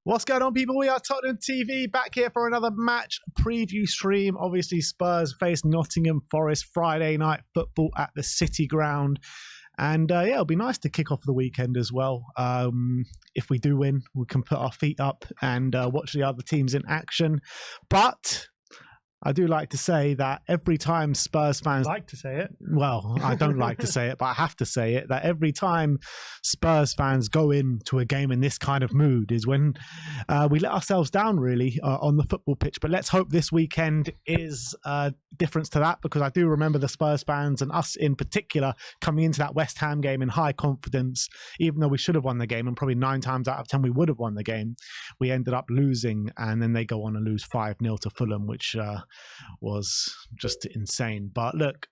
What's going on, people? We are Tottenham TV back here for another match preview stream. Obviously, Spurs face Nottingham Forest Friday night football at the City Ground. And yeah, it'll be nice to kick off the weekend as well. If we do win, we can put our feet up and watch the other teams in action. But I do like to say that every time Spurs fans... like to say it? Well, I don't like to say it, but I have to say it, that every time Spurs fans go into a game in this kind of mood is when we let ourselves down, really, on the football pitch. But let's hope this weekend is a difference to that, because I do remember the Spurs fans, and us in particular, coming into that West Ham game in high confidence, even though we should have won the game, and probably 9 times out of 10 we would have won the game. We ended up losing, and then they go on and lose 5-0 to Fulham, which... was just insane. But look,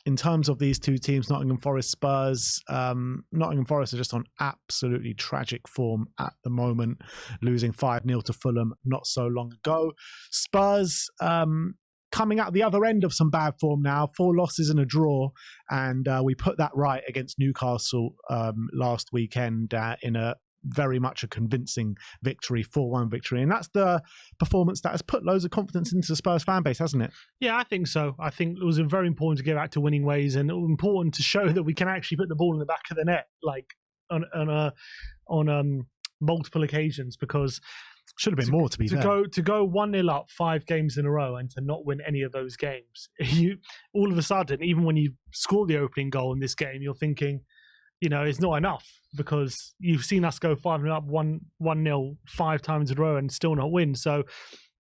in terms of these two teams, Nottingham Forest, Spurs, Nottingham Forest are just on absolutely tragic form at the moment, losing 5-0 to Fulham not so long ago. Spurs coming out the other end of some bad form now, 4 losses and a draw, and we put that right against Newcastle last weekend in a very much a convincing victory, 4-1 victory. And that's the performance that has put loads of confidence into the Spurs fan base, hasn't it? Yeah, I think so. I think it was very important to get back to winning ways, and important to show that we can actually put the ball in the back of the net, like on multiple occasions, because should have been more, to be fair. To go 1-0 up 5 games in a row and to not win any of those games, you all of a sudden, even when you score the opening goal in this game, you're thinking, you know, it's not enough, because you've seen us go 5-0 up 1-0 5 times in a row and still not win. So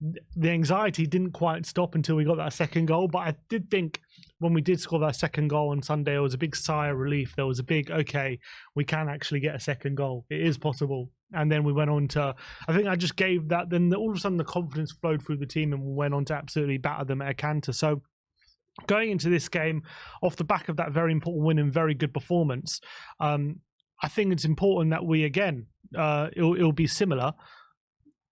the anxiety didn't quite stop until we got that second goal. But I did think when we did score that second goal on Sunday, it was a big sigh of relief. There was a big, okay, we can actually get a second goal. It is possible. And then we went on to, I think I just gave that, then all of a sudden the confidence flowed through the team, and we went on to absolutely batter them at a canter. So going into this game, off the back of that very important win and very good performance, I think it's important that we, again, it'll be similar.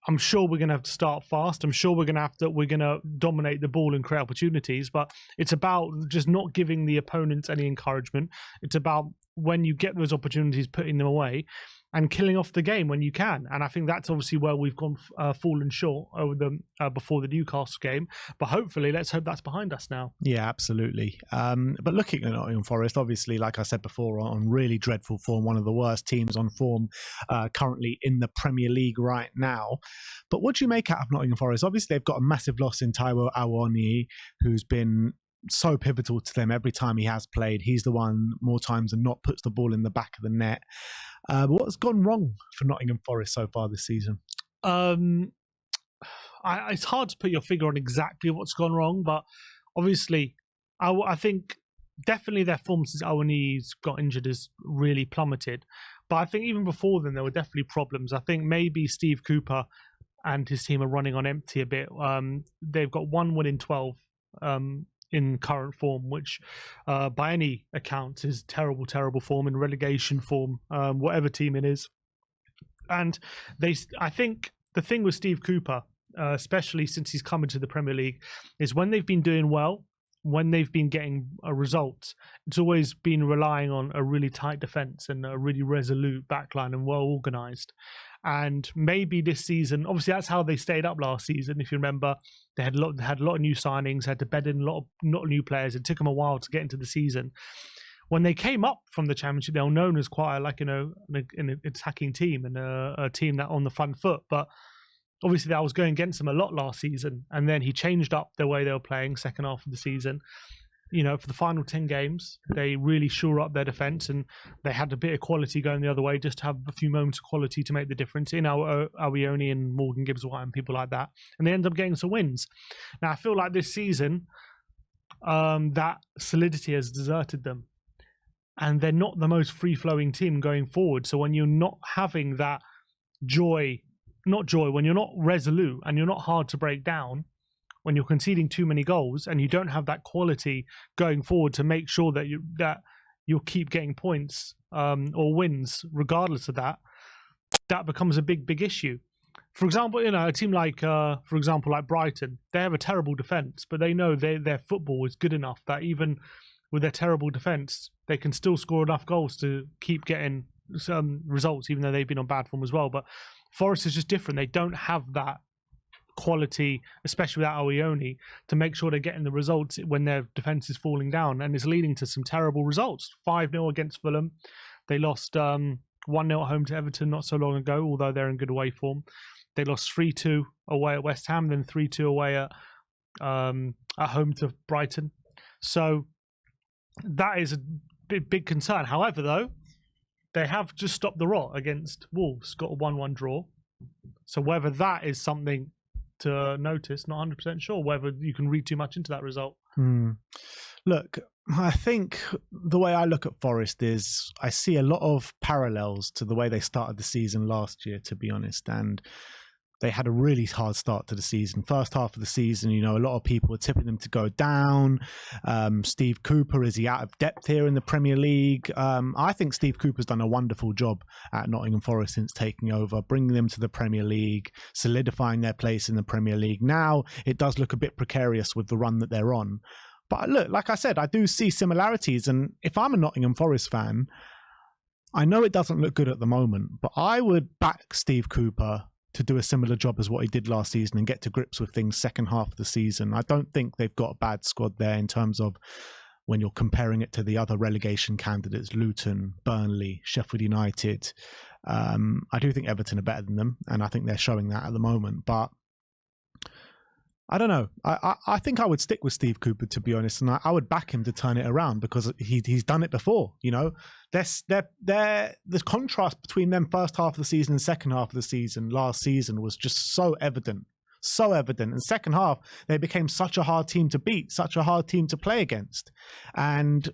I'm sure we're going to have to start fast. I'm sure we're going to dominate the ball and create opportunities, but it's about just not giving the opponents any encouragement. It's about, when you get those opportunities, putting them away and killing off the game when you can. And I think that's obviously where we've fallen short over before the Newcastle game. But hopefully, let's hope that's behind us now. Yeah, absolutely. But looking at Nottingham Forest, obviously, like I said before, on really dreadful form, one of the worst teams on form currently in the Premier League right now. But what do you make out of Nottingham Forest? Obviously, they've got a massive loss in Taiwo Awoniyi, who's been so pivotal to them every time he has played. He's the one, more times than not, puts the ball in the back of the net. But what's gone wrong for Nottingham Forest so far this season? It's hard to put your finger on exactly what's gone wrong, but obviously, I think definitely their form since Awoniyi's got injured has really plummeted. But I think even before then, there were definitely problems. I think maybe Steve Cooper and his team are running on empty a bit. They've got 1 win in 12 in current form, which by any account is terrible, terrible form, in relegation form, whatever team it is. And I think the thing with Steve Cooper, especially since he's come into the Premier League, is when they've been doing well, when they've been getting a result, it's always been relying on a really tight defence and a really resolute backline and well organised. And maybe this season, obviously that's how they stayed up last season. If you remember, they had a lot of new signings, had to bed in a lot of new players. It took them a while to get into the season. When they came up from the Championship, they were known as quite an attacking team and a team that on the front foot. But obviously that was going against them a lot last season. And then he changed up the way they were playing second half of the season. You know, for the final 10 games, they really shore up their defence, and they had a bit of quality going the other way, just to have a few moments of quality to make the difference in Awoniyi and Morgan Gibbs-White and people like that. And they end up getting some wins. Now, I feel like this season, that solidity has deserted them. And they're not the most free-flowing team going forward. So when you're not having that when you're not resolute and you're not hard to break down, when you're conceding too many goals and you don't have that quality going forward to make sure that you'll keep getting points or wins regardless of that becomes a big issue. For example, a team like Brighton, they have a terrible defence, but they know their football is good enough that even with their terrible defence, they can still score enough goals to keep getting some results, even though they've been on bad form as well. But Forest is just different. They don't have that quality, especially without Aoioni, to make sure they're getting the results when their defence is falling down, and it's leading to some terrible results. 5-0 against Fulham. They lost 1-0 at home to Everton not so long ago, although they're in good away form. They lost 3-2 away at West Ham, then 3-2 away at home to Brighton. So that is a big concern. However, though, they have just stopped the rot against Wolves, got a 1-1 draw. So whether that is something to notice, not 100% sure whether you can read too much into that result. Look, I think the way I look at Forest is I see a lot of parallels to the way they started the season last year, to be honest. And they had a really hard start to the season. First half of the season, you know, a lot of people were tipping them to go down. Steve Cooper, is he out of depth here in the Premier League? I think Steve Cooper's done a wonderful job at Nottingham Forest since taking over, bringing them to the Premier League, solidifying their place in the Premier League. Now, it does look a bit precarious with the run that they're on. But look, like I said, I do see similarities. And if I'm a Nottingham Forest fan, I know it doesn't look good at the moment, but I would back Steve Cooper to do a similar job as what he did last season and get to grips with things second half of the season. I don't think they've got a bad squad there in terms of when you're comparing it to the other relegation candidates, Luton, Burnley, Sheffield United. I do think Everton are better than them, and I think they're showing that at the moment. But I don't know. I think I would stick with Steve Cooper, to be honest, and I would back him to turn it around because he's done it before. You know, the contrast between them first half of the season and second half of the season last season was just so evident. And second half, they became such a hard team to beat, such a hard team to play against. And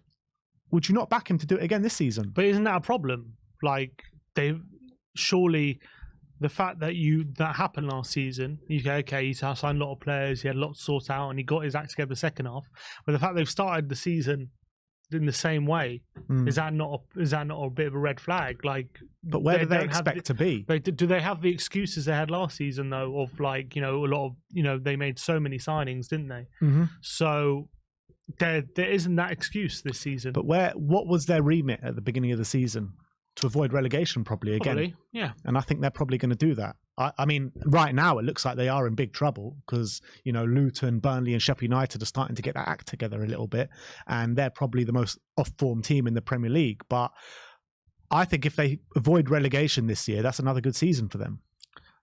would you not back him to do it again this season? But isn't that a problem? Like, surely the fact that that happened last season, you go, okay, he's signed a lot of players, he had a lot to sort out, and he got his act together the second half. But the fact they've started the season in the same way, is that not a bit of a red flag? Like, but where do they expect to be? Do they have the excuses they had last season though? Of like, you know, a lot of, you know, they made so many signings, didn't they? Mm-hmm. So there isn't that excuse this season. But what was their remit at the beginning of the season? To avoid relegation, probably again. Probably, yeah. And I think they're probably going to do that. I mean, right now it looks like they are in big trouble because, you know, Luton, Burnley and Sheffield United are starting to get that act together a little bit. And they're probably the most off-form team in the Premier League. But I think if they avoid relegation this year, that's another good season for them.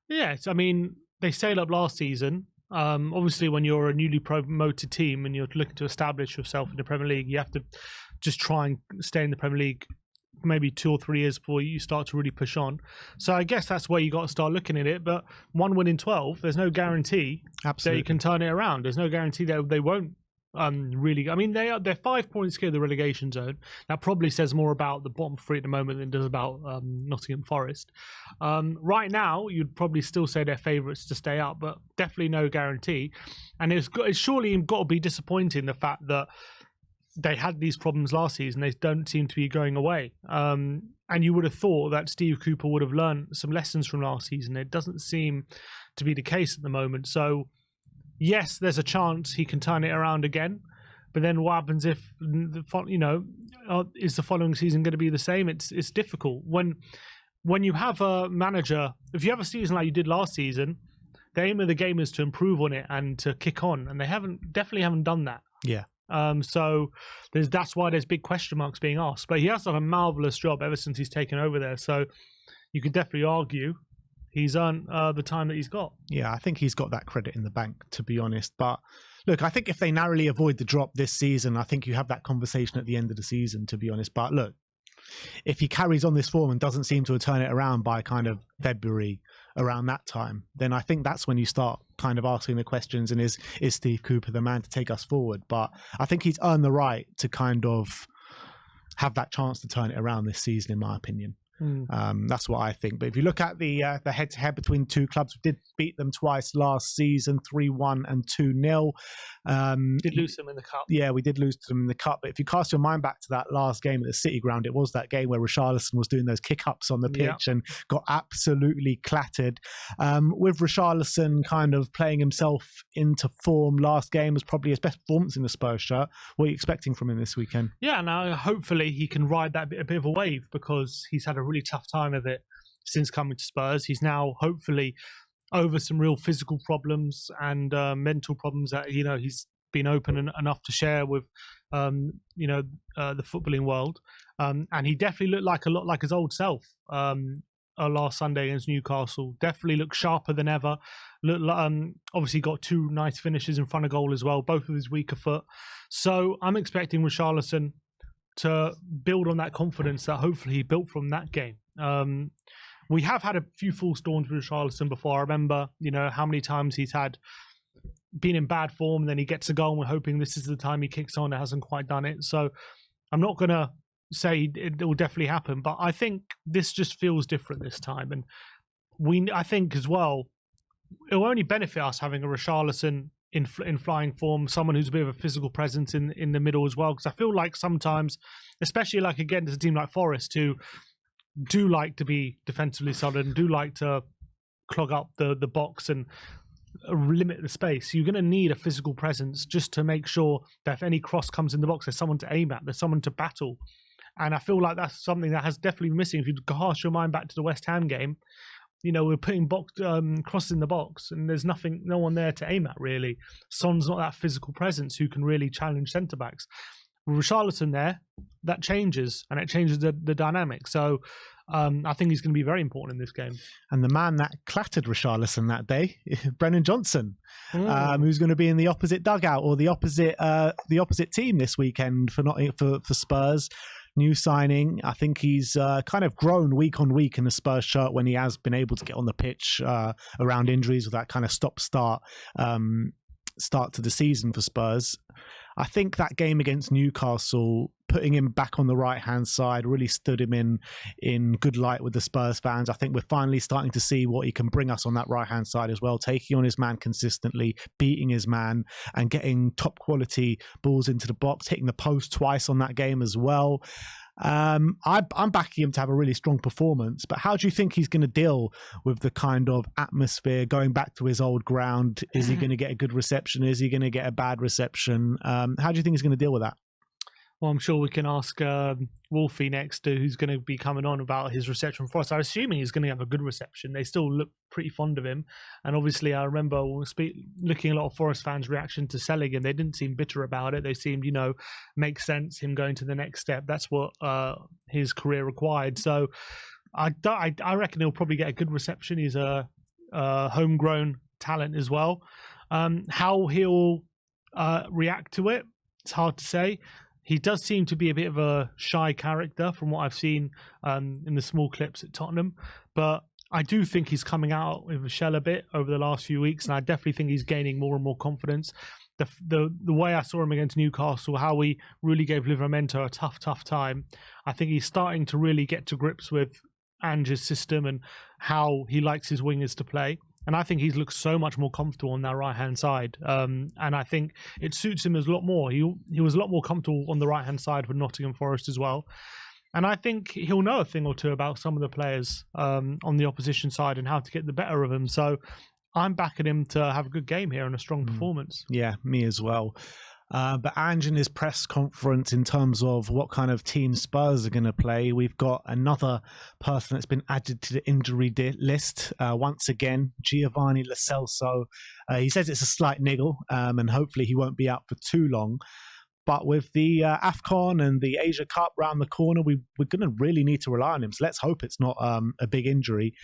Yes, I mean, they sailed up last season. Obviously, when you're a newly promoted team and you're looking to establish yourself in the Premier League, you have to just try and stay in the Premier League maybe 2 or 3 years before you start to really push on. So I guess that's where you got to start looking at it. But 1 win in 12, there's no guarantee that you can turn it around. There's no guarantee that they won't really. I mean, they're 5 points clear of the relegation zone. That probably says more about the bottom 3 at the moment than it does about Nottingham Forest. Right now, you'd probably still say they're favourites to stay up, but definitely no guarantee. And it's surely got to be disappointing, the fact that they had these problems last season. They don't seem to be going away. And you would have thought that Steve Cooper would have learned some lessons from last season. It doesn't seem to be the case at the moment. So, yes, there's a chance he can turn it around again. But then what happens if, you know, is the following season going to be the same? It's difficult. When you have a manager, if you have a season like you did last season, the aim of the game is to improve on it and to kick on. And they definitely haven't done that. Yeah. So that's why there's big question marks being asked. But he has done a marvellous job ever since he's taken over there. So you could definitely argue he's earned the time that he's got. Yeah, I think he's got that credit in the bank, to be honest. But look, I think if they narrowly avoid the drop this season, I think you have that conversation at the end of the season, to be honest. But look, if he carries on this form and doesn't seem to turn it around by kind of February, around that time, then I think that's when you start kind of asking the questions, and is Steve Cooper the man to take us forward? But I think he's earned the right to kind of have that chance to turn it around this season, in my opinion. That's what I think. But if you look at the head-to-head between two clubs, we did beat them twice last season, 3-1 and 2-0. Did lose them in the cup. Yeah, we did lose them in the cup. But if you cast your mind back to that last game at the City Ground, it was that game where Richarlison was doing those kick-ups on the pitch and got absolutely clattered. With Richarlison kind of playing himself into form, last game was probably his best performance in the Spurs shirt. What are you expecting from him this weekend? Yeah, now hopefully he can ride that a bit of a wave, because he's had a really tough time of it since coming to Spurs. He's now hopefully over some real physical problems and mental problems that he's been open enough to share with the footballing world, and he definitely looked like a lot like his old self last Sunday against Newcastle. Definitely looked sharper than ever. Obviously got 2 nice finishes in front of goal as well, both with his weaker foot. So I'm expecting Richarlison to build on that confidence that hopefully he built from that game. We have had a few false dawns with Richarlison before. I remember, how many times he's been in bad form, and then he gets a goal and we're hoping this is the time he kicks on. It hasn't quite done it. So I'm not going to say it will definitely happen, but I think this just feels different this time. And I think as well, it will only benefit us having a Richarlison in flying form, someone who's a bit of a physical presence in the middle as well. Because I feel like sometimes, especially like against a team like Forest, who do like to be defensively solid and do like to clog up the box and limit the space, you're going to need a physical presence just to make sure that if any cross comes in the box, there's someone to aim at, there's someone to battle. And I feel like that's something that has definitely been missing. If you cast your mind back to the West Ham game, we're putting crosses in the box and there's no one there to aim at really. Son's not that physical presence who can really challenge centre-backs. With Richarlison there, that changes, and it changes the dynamic. So I think he's going to be very important in this game. And the man that clattered Richarlison that day, Brennan Johnson, who's going to be in the opposite dugout or the opposite team this weekend for Spurs. New signing. I think he's kind of grown week on week in the Spurs shirt when he has been able to get on the pitch around injuries with that kind of stop-start start to the season for Spurs. I think that game against Newcastle, putting him back on the right-hand side, really stood him in good light with the Spurs fans. I think we're finally starting to see what he can bring us on that right-hand side as well, taking on his man consistently, beating his man, and getting top-quality balls into the box, hitting the post twice on that game as well. I'm backing him to have a really strong performance, but how do you think he's going to deal with the kind of atmosphere going back to his old ground? Is he going to get a good reception? Is he going to get a bad reception? How do you think he's going to deal with that? Well, I'm sure we can ask Wolfie next, who's going to be coming on about his reception for us. I'm assuming he's going to have a good reception. They still look pretty fond of him. And obviously, I remember looking at a lot of Forest fans' reaction to selling him. They didn't seem bitter about it. They seemed, makes sense, him going to the next step. That's what his career required. So I reckon he'll probably get a good reception. He's a homegrown talent as well. How he'll react to it, it's hard to say. He does seem to be a bit of a shy character from what I've seen in the small clips at Tottenham. But I do think he's coming out with a shell a bit over the last few weeks. And I definitely think he's gaining more and more confidence. The way I saw him against Newcastle, how he really gave Livramento a tough time. I think he's starting to really get to grips with Ange's system and how he likes his wingers to play. And I think he's looked so much more comfortable on that right-hand side. And I think it suits him a lot more. He was a lot more comfortable on the right-hand side for Nottingham Forest as well. And I think he'll know a thing or two about some of the players on the opposition side and how to get the better of them. So I'm backing him to have a good game here and a strong performance. Yeah, me as well. But Ange in his press conference, in terms of what kind of team Spurs are going to play, we've got another person that's been added to the injury list. Once again, Giovanni Lo Celso. He says it's a slight niggle, and hopefully he won't be out for too long. But with the AFCON and the Asia Cup round the corner, we're going to really need to rely on him. So let's hope it's not a big injury.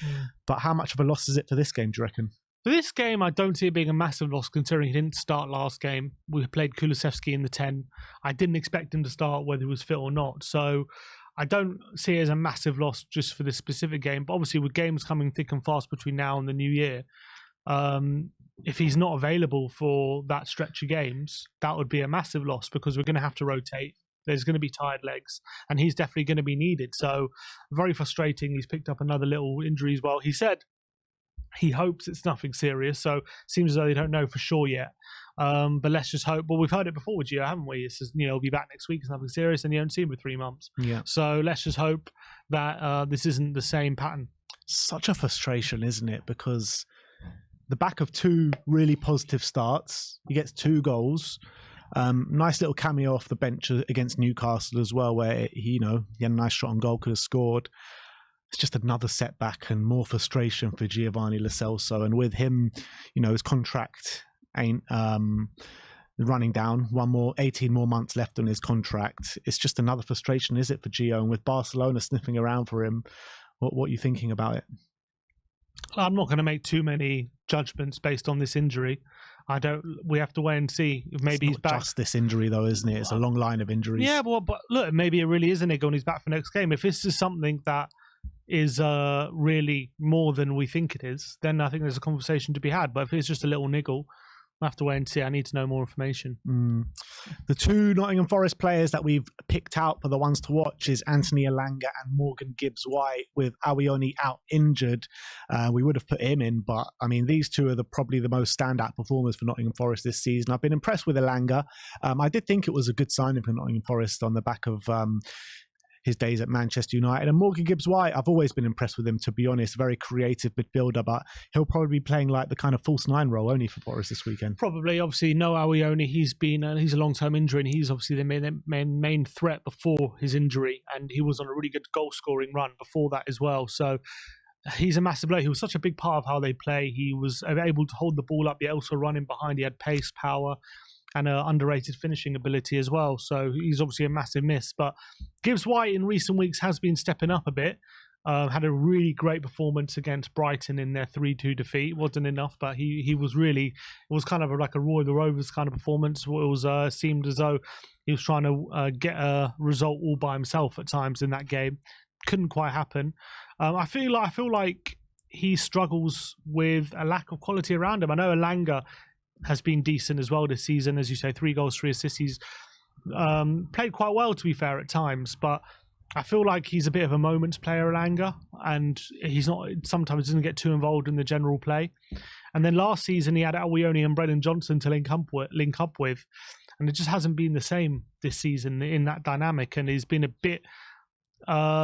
But how much of a loss is it for this game, do you reckon? For this game, I don't see it being a massive loss considering he didn't start last game. We played Kulusevski in the 10. I didn't expect him to start whether he was fit or not. So I don't see it as a massive loss just for this specific game. But obviously with games coming thick and fast between now and the new year, if he's not available for that stretch of games, that would be a massive loss because we're going to have to rotate. There's going to be tired legs and he's definitely going to be needed. So very frustrating. He's picked up another little injury as well. He said he hopes it's nothing serious, so it seems as though they don't know for sure yet. But let's just hope. But we've heard it before with Gio, haven't we? It says, he'll be back next week. It's nothing serious, and you don't see him for 3 months. Yeah. So let's just hope that this isn't the same pattern. Such a frustration, isn't it? Because the back of 2 really positive starts, he gets 2 goals. Nice little cameo off the bench against Newcastle as well, where he had a nice shot on goal, could have scored. it's just another setback and more frustration for Giovanni Lo Celso. And with him, his contract ain't running down. 18 more months left on his contract. It's just another frustration, is it, for Gio? And with Barcelona sniffing around for him, what are you thinking about it? I'm not going to make too many judgments based on this injury. We have to wait and see if maybe he's back. Just this injury, though, isn't it? It's a long line of injuries. Yeah, well, but look, maybe it really is a niggle and he's back for next game. If this is something that is really more than we think it is, then I think there's a conversation to be had. But if it's just a little niggle, I'll have to wait and see. I need to know more information. The two Nottingham Forest players that we've picked out for the ones to watch is Anthony Elanga and Morgan Gibbs-White. With Awoniyi out injured, we would have put him in, but I mean, these two are probably the most standout performers for Nottingham Forest this season. I've been impressed with Elanga. I did think it was a good signing for Nottingham Forest on the back of his days at Manchester United. And Morgan Gibbs-White, I've always been impressed with him, to be honest. Very creative midfielder, but he'll probably be playing like the kind of false nine role only for Forest this weekend. Probably. Obviously, no Awoniyi. He's a long-term injury, and he's obviously the main threat before his injury, and he was on a really good goal-scoring run before that as well. So he's a massive player. He was such a big part of how they play. He was able to hold the ball up, yet also running behind. He had pace, power, and an underrated finishing ability as well. So he's obviously a massive miss. But Gibbs-White in recent weeks has been stepping up a bit. Had a really great performance against Brighton in their 3-2 defeat. Wasn't enough, but he was really, it was kind of like a Roy the Rovers kind of performance. It was seemed as though he was trying to get a result all by himself at times in that game. Couldn't quite happen. I feel like he struggles with a lack of quality around him. I know Elanga has been decent as well this season. As you say, 3 goals, 3 assists. He's played quite well, to be fair, at times, but I feel like he's a bit of a moments player, Elanga, and sometimes doesn't get too involved in the general play. And then last season he had Awoniyi and Brennan Johnson to link up with, and it just hasn't been the same this season in that dynamic, and he's been a bit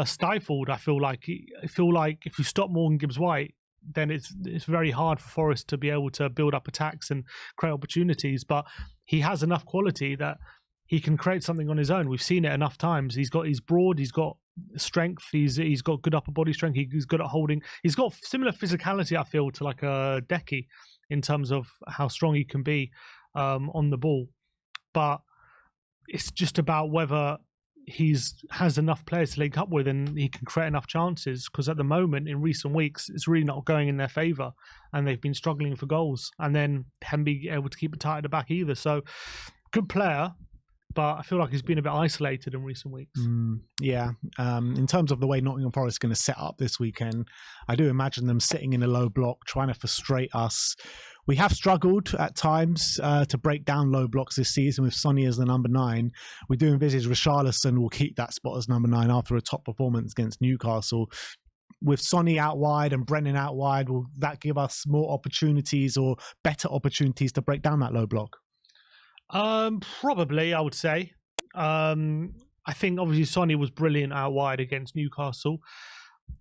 stifled. I feel like if you stop Morgan Gibbs-White, then it's very hard for Forest to be able to build up attacks and create opportunities. But he has enough quality that he can create something on his own. We've seen it enough times. He's broad, he's got strength, he's got good upper body strength, he's good at holding. He's got similar physicality, I feel, to like a Decky in terms of how strong he can be on the ball. But it's just about whether has enough players to link up with and he can create enough chances, because at the moment in recent weeks it's really not going in their favour and they've been struggling for goals, and then haven't been able to keep it tight at the back either. So good player, but I feel like he's been a bit isolated in recent weeks. Yeah. In terms of the way Nottingham Forest is going to set up this weekend, I do imagine them sitting in a low block, trying to frustrate us. We have struggled at times to break down low blocks this season with Sonny as the number 9. We do envisage Richarlison will keep that spot as number 9 after a top performance against Newcastle. With Sonny out wide and Brennan out wide, will that give us more opportunities or better opportunities to break down that low block? Probably, I would say. I think obviously Sonny was brilliant out wide against Newcastle.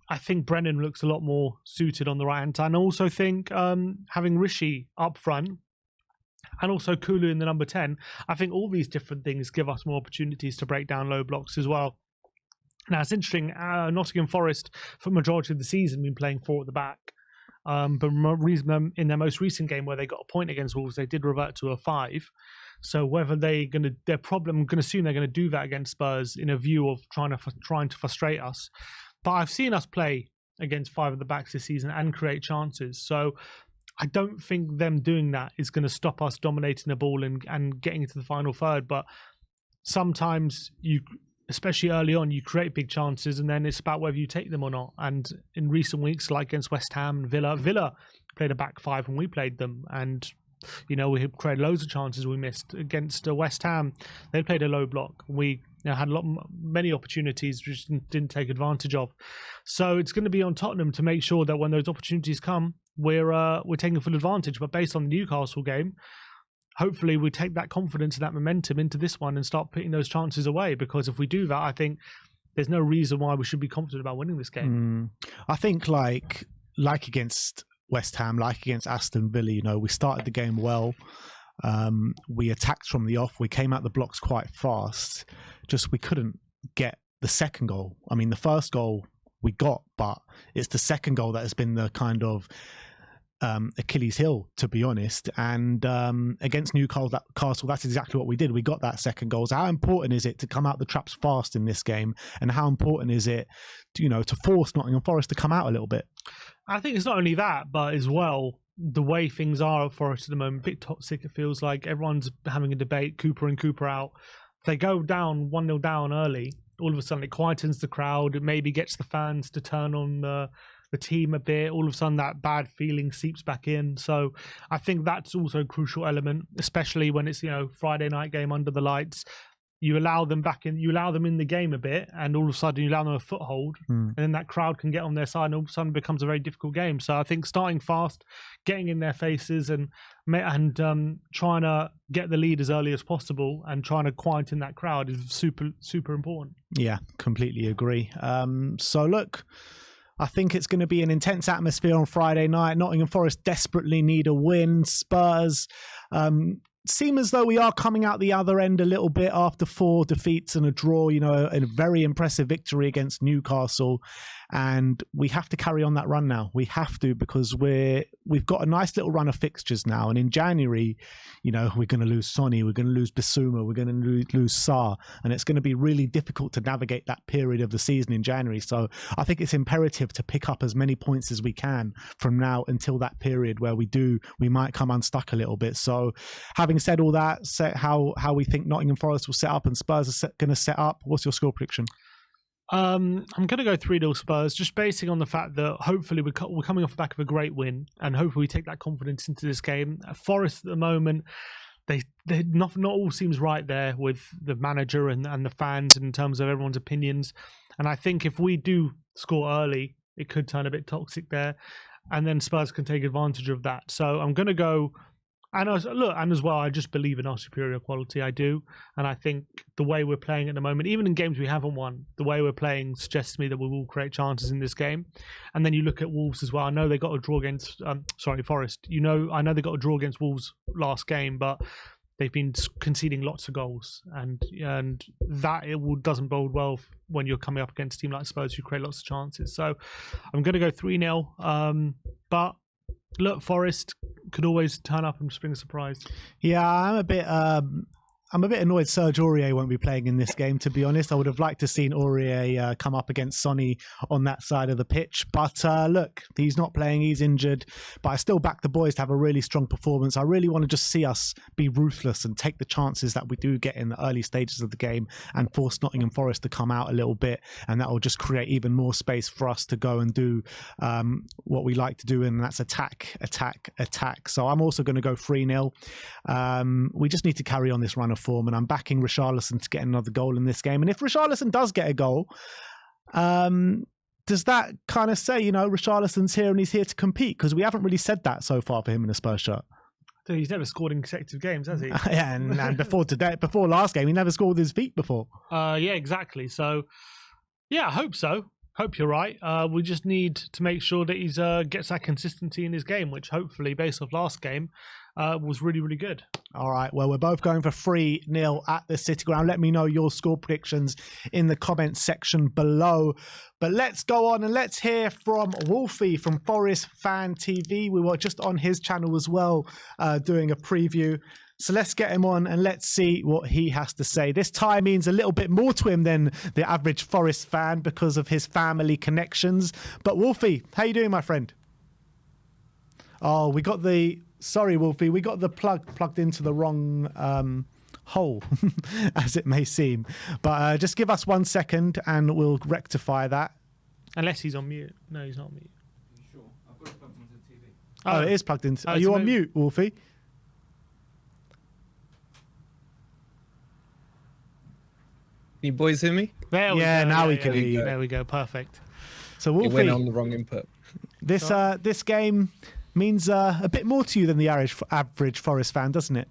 I think Brennan looks a lot more suited on the right hand side. And I also think having Rishi up front and also Kulu in the number 10, I think all these different things give us more opportunities to break down low blocks as well. Now it's interesting, Nottingham Forest for the majority of the season been playing 4 at the back. But in their most recent game where they got a point against Wolves, they did revert to a 5. So whether I'm going to assume they're going to do that against Spurs in a view of trying to frustrate us. But I've seen us play against 5 at the backs this season and create chances. So I don't think them doing that is going to stop us dominating the ball and getting into the final third. But sometimes especially early on, you create big chances and then it's about whether you take them or not. And in recent weeks, like against West Ham and Villa played a back 5 when we played them. And, we created loads of chances we missed. Against West Ham, they played a low block. We had many opportunities which didn't take advantage of. So it's going to be on Tottenham to make sure that when those opportunities come, we're taking full advantage. But based on the Newcastle game, hopefully we take that confidence and that momentum into this one and start putting those chances away. Because if we do that, I think there's no reason why we should be confident about winning this game. I think like against West Ham, like against Aston Villa, we started the game well. We attacked from the off. We came out the blocks quite fast. Just we couldn't get the second goal. I mean, the first goal we got, but it's the second goal that has been the kind of Achilles heel, to be honest. And against Newcastle, that's exactly what we did. We got that second goal. So how important is it to come out the traps fast in this game, and how important is it to force Nottingham Forest to come out a little bit? I think it's not only that, but as well, the way things are at Forest at the moment, a bit toxic. It feels like everyone's having a debate, Cooper in, Cooper out. If they go down 1-0 down early, all of a sudden it quietens the crowd. It maybe gets the fans to turn on the team a bit. All of a sudden that bad feeling seeps back in. So I think that's also a crucial element, especially when it's Friday night game under the lights. You allow them back in, you allow them in the game a bit, and all of a sudden you allow them a foothold, and then that crowd can get on their side, and all of a sudden it becomes a very difficult game. So I think starting fast, getting in their faces, and trying to get the lead as early as possible, and trying to quieten that crowd is super, super important. Yeah, completely agree. So look, I think it's going to be an intense atmosphere on Friday night. Nottingham Forest desperately need a win. Spurs seem as though we are coming out the other end a little bit after 4 defeats and a draw, a very impressive victory against Newcastle. And we have to carry on that run now. We have to, because we've got a nice little run of fixtures now. And in January, we're going to lose Sonny, we're going to lose Bissouma, we're going to lose Sarr. And it's going to be really difficult to navigate that period of the season in January. So I think it's imperative to pick up as many points as we can from now until that period where we might come unstuck a little bit. So having said all that, how we think Nottingham Forest will set up and Spurs are going to set up, what's your score prediction? I'm going to go 3-0 Spurs, just basing on the fact that hopefully we're coming off the back of a great win, and hopefully we take that confidence into this game. Forest at the moment, they not all seems right there with the manager and the fans in terms of everyone's opinions. And I think if we do score early, it could turn a bit toxic there, and then Spurs can take advantage of that. So I'm going to go. And as well, I just believe in our superior quality. I do. And I think the way we're playing at the moment, even in games we haven't won, the way we're playing suggests to me that we will create chances in this game. And then you look at Wolves as well. I know they got a draw against, Forest. I know they got a draw against Wolves last game, but they've been conceding lots of goals. And that doesn't bode well when you're coming up against a team like Spurs who create lots of chances. So I'm going to go 3-0. But look, Forest could always turn up and spring a surprise. Yeah, I'm a bit annoyed Serge Aurier won't be playing in this game, to be honest. I would have liked to have seen Aurier come up against Sonny on that side of the pitch. But look, he's not playing, he's injured. But I still back the boys to have a really strong performance. I really want to just see us be ruthless and take the chances that we do get in the early stages of the game and force Nottingham Forest to come out a little bit. And that will just create even more space for us to go and do what we like to do, and that's attack. So I'm also going to go 3-0. We just need to carry on this run of form, and I'm backing Richarlison to get another goal in this game. And if Richarlison does get a goal, does that kind of say, Richarlison's here and he's here to compete? Because we haven't really said that so far for him in a Spurs shirt. So he's never scored in consecutive games, has he? Yeah, and before last game, he never scored with his feet before. Yeah, exactly. So, yeah, I hope so. Hope you're right. We just need to make sure that he gets that consistency in his game, which hopefully, based off last game, was really, really good. All right. Well, we're both going for 3-0 at the City Ground. Let me know your score predictions in the comments section below. But let's go on and let's hear from Wolfie from Forest Fan TV. We were just on his channel as well, doing a preview. So let's get him on and let's see what he has to say. This tie means a little bit more to him than the average Forest fan because of his family connections. But Wolfie, how you doing, my friend? Oh, sorry, Wolfie, we got the plugged into the wrong hole, as it may seem. But just give us 1 second and we'll rectify that. Unless he's on mute. No, he's not on mute. Are you sure? I've got it plugged into the TV. Oh, it is plugged into. Are you on mute, Wolfie? Can you boys hear me? There we go. Now we can hear you. There we go. Perfect. So Wolfie, it went on the wrong input. This game means a bit more to you than the average Forest fan, doesn't it?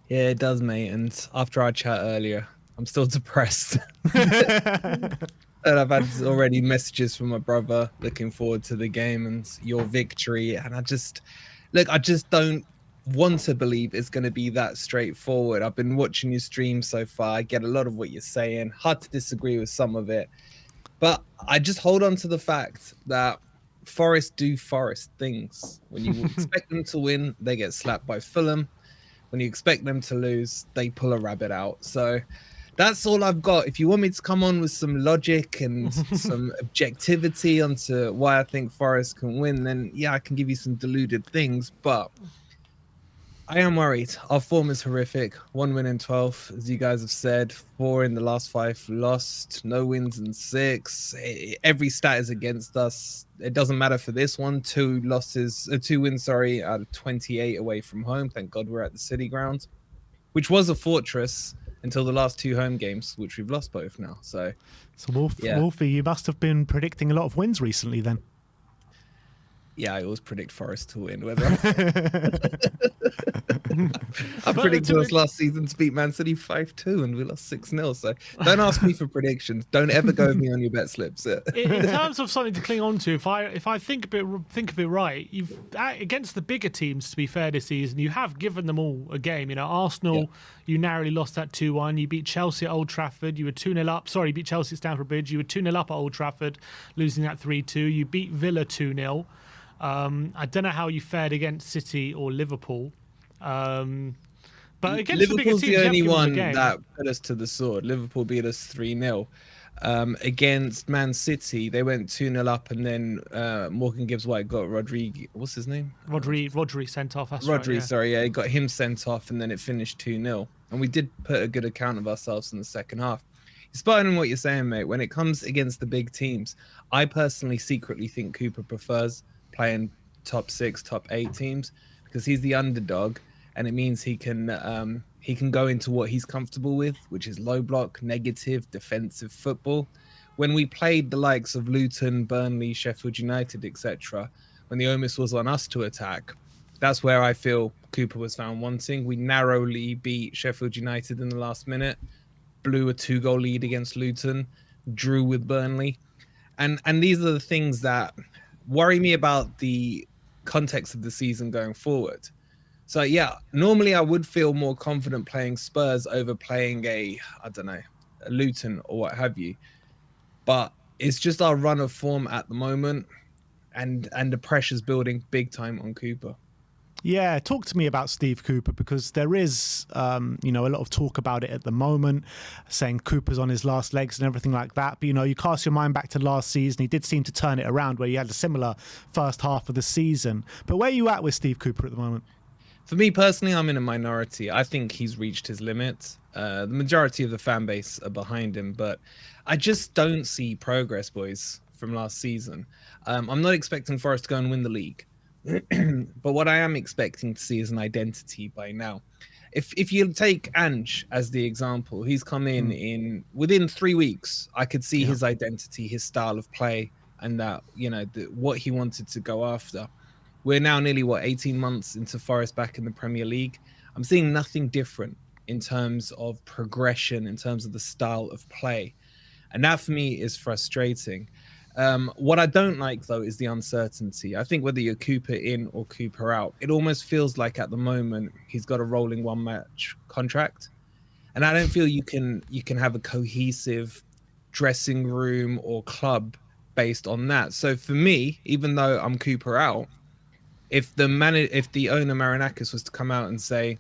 Yeah, it does, mate. And after our chat earlier, I'm still depressed. And I've had already messages from my brother looking forward to the game and your victory. And I just don't want to believe it's going to be that straightforward. I've been watching your stream so far. I get a lot of what you're saying. Hard to disagree with some of it. But I just hold on to the fact that Forest do Forest things. When you expect them to win, they get slapped by Fulham. When you expect them to lose, they pull a rabbit out. So that's all I've got. If you want me to come on with some logic and some objectivity onto why I think Forest can win, then yeah, I can give you some deluded things. But I am worried. Our form is horrific. 1 win in 12, as you guys have said. 4 in the last 5 lost. No wins in 6. Every stat is against us. It doesn't matter for this one. 2 wins, sorry, out of 28 away from home. Thank God we're at the City Ground, which was a fortress until the last 2 home games, which we've lost both now. So Wolfie, you must have been predicting a lot of wins recently then. Yeah, I always predict Forest to win. Whether I predicted us last season to beat Man City 5-2 and we lost 6-0. So don't ask me for predictions. Don't ever go with me on your bet slips. In terms of something to cling on to, if I think of it right, you've against the bigger teams, to be fair, this season, you have given them all a game. You know, Arsenal, you narrowly lost that 2-1. You beat Chelsea at Old Trafford. You were 2-0 up. Sorry, you beat Chelsea at Stamford Bridge. You were 2-0 up at Old Trafford, losing that 3-2. You beat Villa 2-0. I don't know how you fared against City or Liverpool. But against Liverpool's the bigger teams, the only one that put us to the sword. Liverpool beat us 3-0. Against Man City, they went 2-0 up, and then Morgan Gibbs-White got Rodri. What's his name? Rodri sent off. That's Rodri, right, yeah. sorry, yeah, he got him sent off, and then it finished 2-0. And we did put a good account of ourselves in the second half. Spot on what you're saying, mate. When it comes against the big teams, I personally secretly think Cooper prefers playing top 6, top 8 teams because he's the underdog, and it means he can go into what he's comfortable with, which is low block, negative, defensive football. When we played the likes of Luton, Burnley, Sheffield United, etc., when the onus was on us to attack, that's where I feel Cooper was found wanting. We narrowly beat Sheffield United in the last minute, blew a 2-goal lead against Luton, drew with Burnley, and these are the things that worry me about the context of the season going forward. So yeah, normally I would feel more confident playing Spurs over playing a Luton or what have you. But it's just our run of form at the moment, and the pressure's building big time on Cooper. Yeah, talk to me about Steve Cooper, because there is, a lot of talk about it at the moment, saying Cooper's on his last legs and everything like that. But, you cast your mind back to last season. He did seem to turn it around where he had a similar first half of the season. But where are you at with Steve Cooper at the moment? For me personally, I'm in a minority. I think he's reached his limit. The majority of the fan base are behind him, but I just don't see progress, boys, from last season. I'm not expecting Forest to go and win the league. But what I am expecting to see is an identity by now. If you take Ange as the example, he's come in within 3 weeks. I could see his identity, his style of play, and that what he wanted to go after. We're now nearly 18 months into Forest back in the Premier League. I'm seeing nothing different in terms of progression, in terms of the style of play, and that for me is frustrating. What I don't like, though, is the uncertainty. I think whether you're Cooper in or Cooper out, it almost feels like at the moment he's got a rolling 1-match contract. And I don't feel you can have a cohesive dressing room or club based on that. So for me, even though I'm Cooper out, if the owner Marinakis was to come out and say,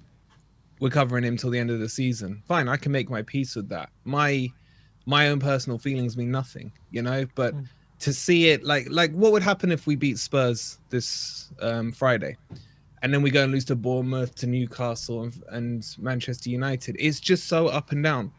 we're covering him till the end of the season, fine, I can make my peace with that. My own personal feelings mean nothing, but to see it like what would happen if we beat Spurs this Friday and then we go and lose to Bournemouth, to Newcastle and Manchester United? It's just so up and down.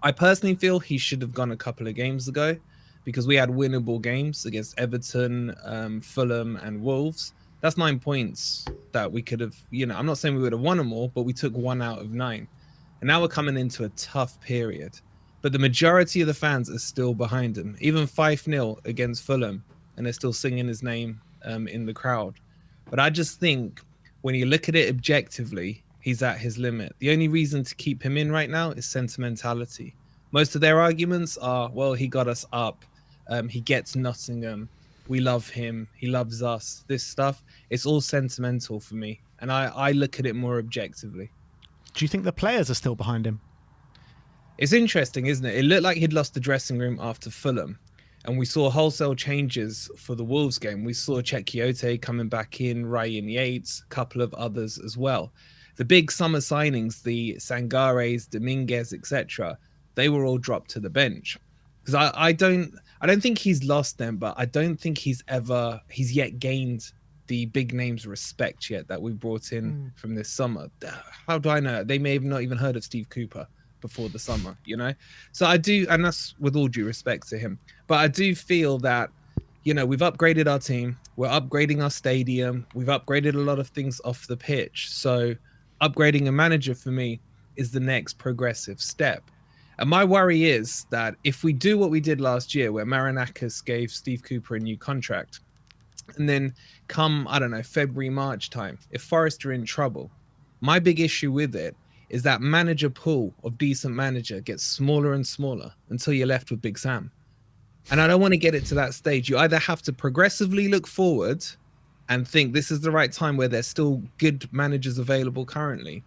I personally feel he should have gone a couple of games ago, because we had winnable games against Everton, Fulham and Wolves. That's 9 points that we could have, I'm not saying we would have won them all, but we took 1 out of 9. And now we're coming into a tough period. But the majority of the fans are still behind him. Even 5-0 against Fulham, and they're still singing his name in the crowd. But I just think when you look at it objectively, he's at his limit. The only reason to keep him in right now is sentimentality. Most of their arguments are, well, he got us up. He gets Nottingham. We love him. He loves us. This stuff, it's all sentimental for me. And I look at it more objectively. Do you think the players are still behind him? It's interesting, isn't it? It looked like he'd lost the dressing room after Fulham. And we saw wholesale changes for the Wolves game. We saw Chekiote coming back in, Ryan Yates, a couple of others as well. The big summer signings, the Sangares, Dominguez, etc., they were all dropped to the bench. Because I don't think he's lost them, but I don't think he's yet gained the big names respect yet that we brought in from this summer. How do I know? They may have not even heard of Steve Cooper before the summer, you know? So I do, and that's with all due respect to him, but I do feel that, you know, we've upgraded our team, we're upgrading our stadium, we've upgraded a lot of things off the pitch. So upgrading a manager for me is the next progressive step. And my worry is that if we do what we did last year, where Marinakis gave Steve Cooper a new contract, and then come, I don't know, February, March time, if Forest are in trouble, my big issue with it is that manager pool of decent manager gets smaller and smaller until you're left with Big Sam. And I don't want to get it to that stage. You either have to progressively look forward and think this is the right time where there's still good managers available currently,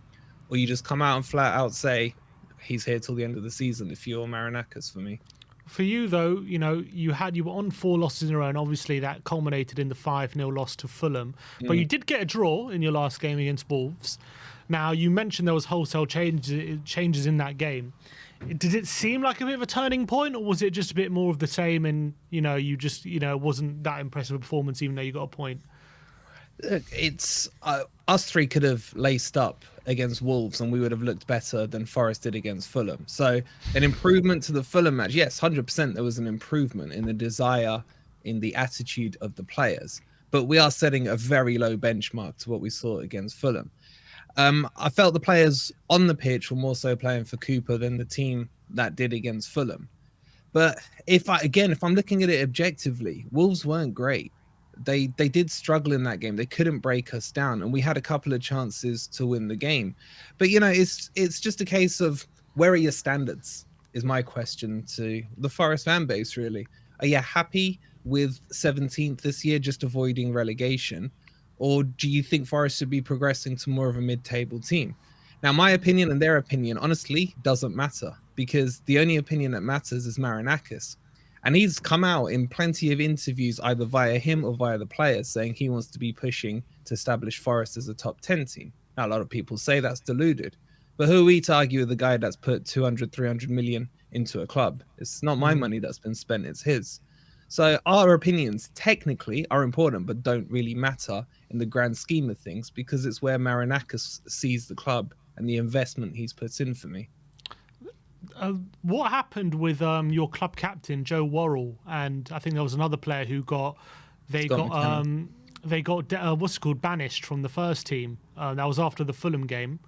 or you just come out and flat out say, he's here till the end of the season if you're Marinakis for me. For you, though, you know, you were on 4 losses in a row, and obviously that culminated in the 5-0 loss to Fulham. But you did get a draw in your last game against Wolves. Now, you mentioned there was wholesale changes in that game. Did it seem like a bit of a turning point, or was it just a bit more of the same and, you know, you just, you know, wasn't that impressive a performance even though you got a point? It's us three could have laced up against Wolves and we would have looked better than Forest did against Fulham. So an improvement to the Fulham match. Yes, 100% there was an improvement in the desire, in the attitude of the players. But we are setting a very low benchmark to what we saw against Fulham. I felt the players on the pitch were more so playing for Cooper than the team that did against Fulham. But if I'm looking at it objectively, Wolves weren't great. They did struggle in that game. They couldn't break us down, and we had a couple of chances to win the game. But you know, it's just a case of where are your standards? Is my question to the Forest fan base. Really, are you happy with 17th this year, just avoiding relegation, or do you think Forest should be progressing to more of a mid-table team? Now, my opinion and their opinion, honestly, doesn't matter, because the only opinion that matters is Marinakis. And he's come out in plenty of interviews, either via him or via the players, saying he wants to be pushing to establish Forest as a top 10 team. Now, a lot of people say that's deluded. But who are we to argue with the guy that's put 200, 300 million into a club? It's not my money that's been spent, it's his. So our opinions technically are important, but don't really matter in the grand scheme of things, because it's where Marinakis sees the club and the investment he's put in for me. What happened with your club captain Joe Worrell, and I think there was another player who got what's it called, banished from the first team? That was after the Fulham game.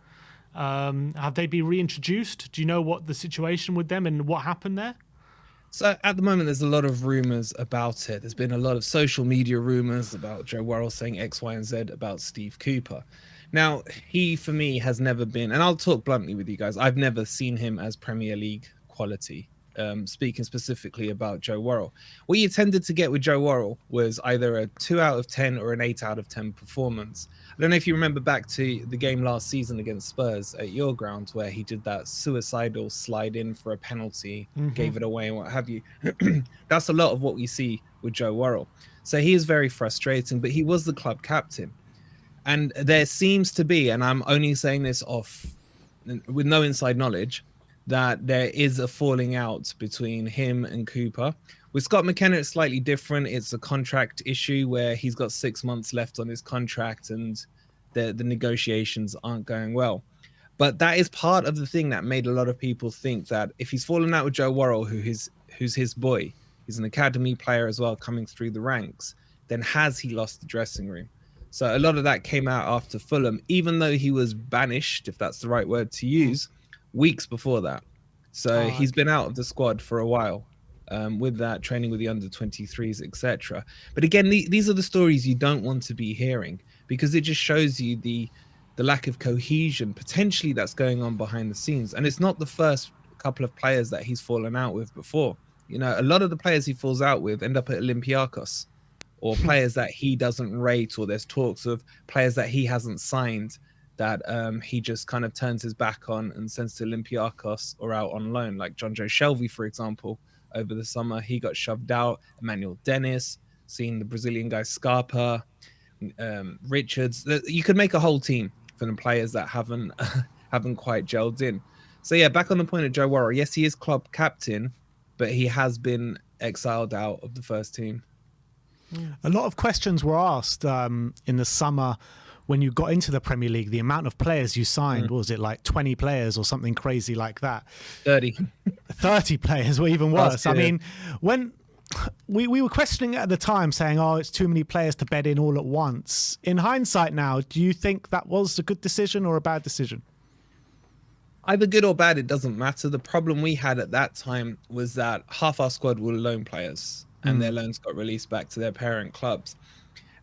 Have they been reintroduced? Do you know what the situation with them and what happened there? So at the moment, there's a lot of rumors about it. There's been a lot of social media rumors about Joe Worrell saying X, Y, and Z about Steve Cooper. Now, he, for me, has never been, and I'll talk bluntly with you guys, I've never seen him as Premier League quality, speaking specifically about Joe Worrell. What you tended to get with Joe Worrell was either a 2 out of 10 or an 8 out of 10 performance. I don't know if you remember back to the game last season against Spurs at your ground, where he did that suicidal slide in for a penalty, gave it away and what have you. That's a lot of what we see with Joe Worrell. So he is very frustrating, but he was the club captain. And there seems to be, and I'm only saying this off with no inside knowledge, that there is a falling out between him and Cooper. With Scott McKenna, it's slightly different. It's a contract issue where he's got 6 months left on his contract and the negotiations aren't going well. But that is part of the thing that made a lot of people think that if he's fallen out with Joe Worrell, who's his boy, he's an academy player as well, coming through the ranks, then has he lost the dressing room? So a lot of that came out after Fulham, even though he was banished, if that's the right word to use, weeks before that. So he's been out of the squad for a while, with that, training with the under-23s, etc. But again, these are the stories you don't want to be hearing, because it just shows you the lack of cohesion potentially that's going on behind the scenes. And it's not the first couple of players that he's fallen out with before. You know, a lot of the players he falls out with end up at Olympiacos, or players that he doesn't rate, or there's talks of players that he hasn't signed that he just kind of turns his back on and sends to Olympiacos or out on loan, like John Joe Shelvey, for example, over the summer. He got shoved out. Emmanuel Dennis, seeing the Brazilian guy Scarpa, Richards. You could make a whole team for the players that haven't haven't quite gelled in. So yeah, back on the point of Joe Worrell. Yes, he is club captain, but he has been exiled out of the first team. A lot of questions were asked in the summer when you got into the Premier League. The amount of players you signed, was it like 20 players or something crazy like that? 30. 30 players, or even worse. Last year. I mean, when we were questioning it at the time, saying, oh, it's too many players to bed in all at once. In hindsight now, do you think that was a good decision or a bad decision? Either good or bad, it doesn't matter. The problem we had at that time was that half our squad were loan players, and their loans got released back to their parent clubs.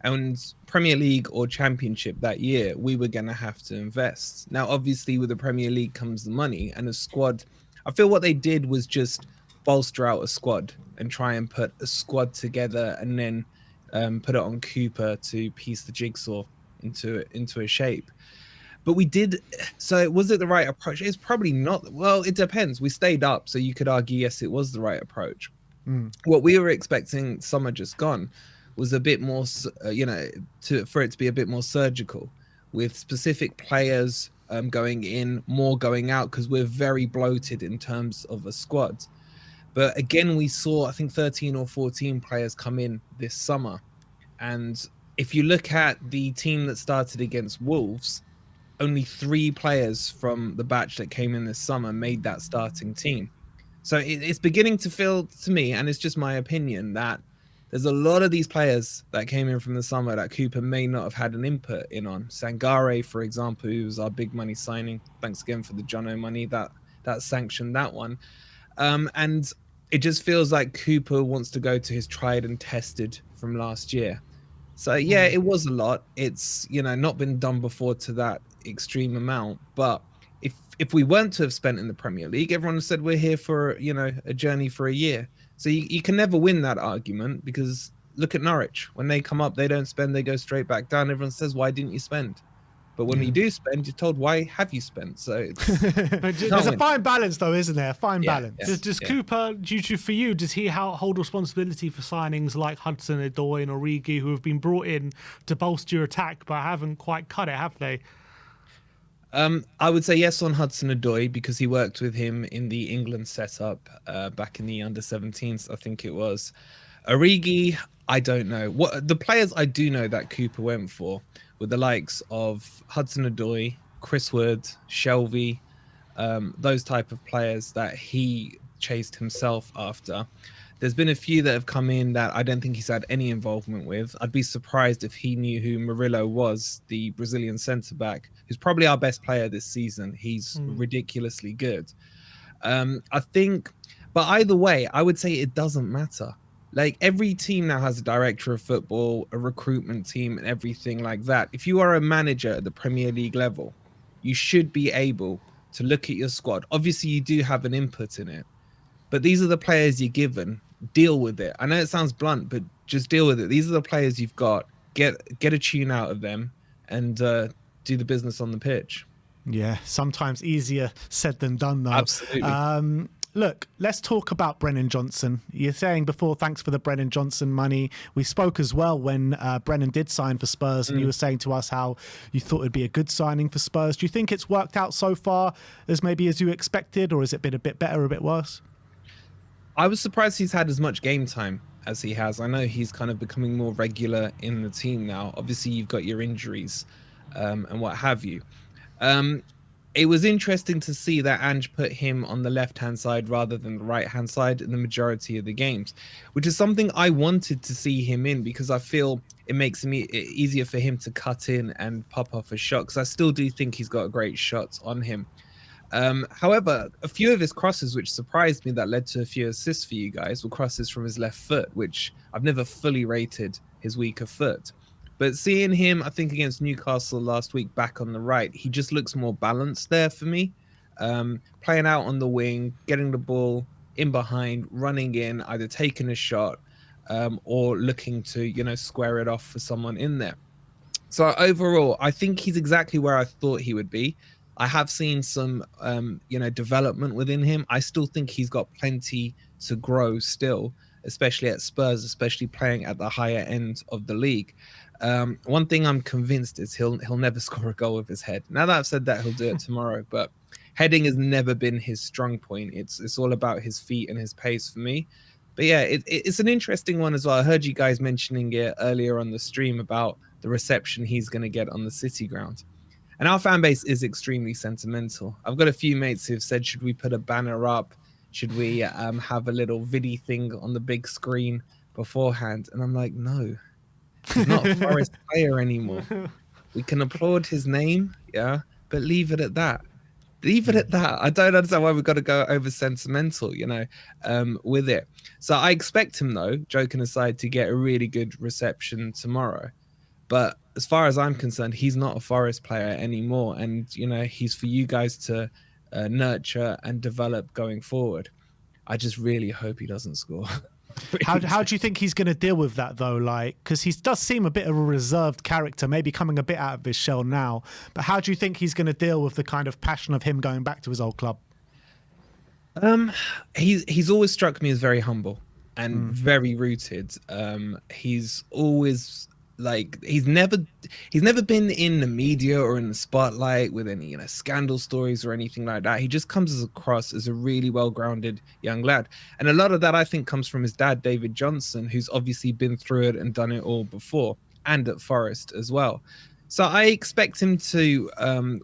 And Premier League or Championship that year, we were going to have to invest. Now, obviously, with the Premier League comes the money, and a squad. I feel what they did was just bolster out a squad and try and put a squad together, and then put it on Cooper to piece the jigsaw into a shape. But we did. So was it the right approach? It's probably not. Well, it depends. We stayed up, so you could argue, yes, it was the right approach. What we were expecting, summer just gone, was a bit more, for it to be a bit more surgical, with specific players going in, more going out, because we're very bloated in terms of a squad. But again, we saw, I think, 13 or 14 players come in this summer. And if you look at the team that started against Wolves, only 3 players from the batch that came in this summer made that starting team. So it's beginning to feel to me, and it's just my opinion, that there's a lot of these players that came in from the summer that Cooper may not have had an input in on. Sangare, for example, who was our big money signing. Thanks again for the Jono money that sanctioned that one. And it just feels like Cooper wants to go to his tried and tested from last year. So yeah, it was a lot. It's, not been done before to that extreme amount. But if we weren't to have spent in the Premier League, everyone said we're here for, a journey for a year. So you can never win that argument, because look at Norwich. When they come up, they don't spend, they go straight back down. Everyone says, why didn't you spend? But when you do spend, you're told, why have you spent? So but there's a fine balance, though, isn't there? A fine balance. Does Cooper, for you, does he hold responsibility for signings like Hudson-Odoi and Origi, who have been brought in to bolster your attack but haven't quite cut it, have they? I would say yes on Hudson-Odoi, because he worked with him in the England setup back in the under-17s, I think it was. Origi, I don't know. What the players I do know that Cooper went for were the likes of Hudson-Odoi, Chris Wood, Shelvey, those type of players that he chased himself after. There's been a few that have come in that I don't think he's had any involvement with. I'd be surprised if he knew who Murillo was, the Brazilian centre-back, who's probably our best player this season. He's ridiculously good. I think, but either way, I would say it doesn't matter. Like, every team now has a director of football, a recruitment team, and everything like that. If you are a manager at the Premier League level, you should be able to look at your squad. Obviously, you do have an input in it, but these are the players you're given. Deal with it. I know it sounds blunt, but just deal with it. These are the players you've got. Get a tune out of them, and do the business on the pitch. Yeah, sometimes easier said than done, though. Absolutely. Look, let's talk about Brennan Johnson. You're saying before, thanks for the Brennan Johnson money. We spoke as well when Brennan did sign for Spurs, and you were saying to us how you thought it'd be a good signing for Spurs. Do you think it's worked out so far as you expected, or has it been a bit better, a bit worse? I was surprised he's had as much game time as he has. I know he's kind of becoming more regular in the team now. Obviously, you've got your injuries and what have you. It was interesting to see that Ange put him on the left-hand side rather than the right-hand side in the majority of the games, which is something I wanted to see him in, because I feel it makes it easier for him to cut in and pop off a shot, because I still do think he's got great shots on him. However, a few of his crosses, which surprised me, that led to a few assists for you guys, were crosses from his left foot, which I've never fully rated his weaker foot. But seeing him, I think, against Newcastle last week back on the right, he just looks more balanced there for me. Playing out on the wing, getting the ball in behind, running in, either taking a shot or looking to, square it off for someone in there. So overall, I think he's exactly where I thought he would be. I have seen some, development within him. I still think he's got plenty to grow still, especially at Spurs, especially playing at the higher end of the league. One thing I'm convinced is he'll never score a goal with his head. Now that I've said that, he'll do it tomorrow, but heading has never been his strong point. It's all about his feet and his pace for me. But yeah, it's an interesting one as well. I heard you guys mentioning it earlier on the stream about the reception he's going to get on the City ground. And our fan base is extremely sentimental. I've got a few mates who've said, should we put a banner up? Should we have a little viddy thing on the big screen beforehand? And I'm like, no, he's not a Forest player anymore. We can applaud his name, yeah, but leave it at that. Leave it at that. I don't understand why we've got to go over sentimental, with it. So I expect him, though, joking aside, to get a really good reception tomorrow. But as far as I'm concerned, he's not a Forest player anymore. And, he's for you guys to nurture and develop going forward. I just really hope he doesn't score. How do you think he's going to deal with that, though? Like, because he does seem a bit of a reserved character, maybe coming a bit out of his shell now. But how do you think he's going to deal with the kind of passion of him going back to his old club? He's always struck me as very humble and very rooted. He's always he's never been in the media or in the spotlight with any scandal stories or anything like that. He just comes across as a really well-grounded young lad, and a lot of that I think comes from his dad, David Johnson, who's obviously been through it and done it all before, and at Forest as well. So I expect him to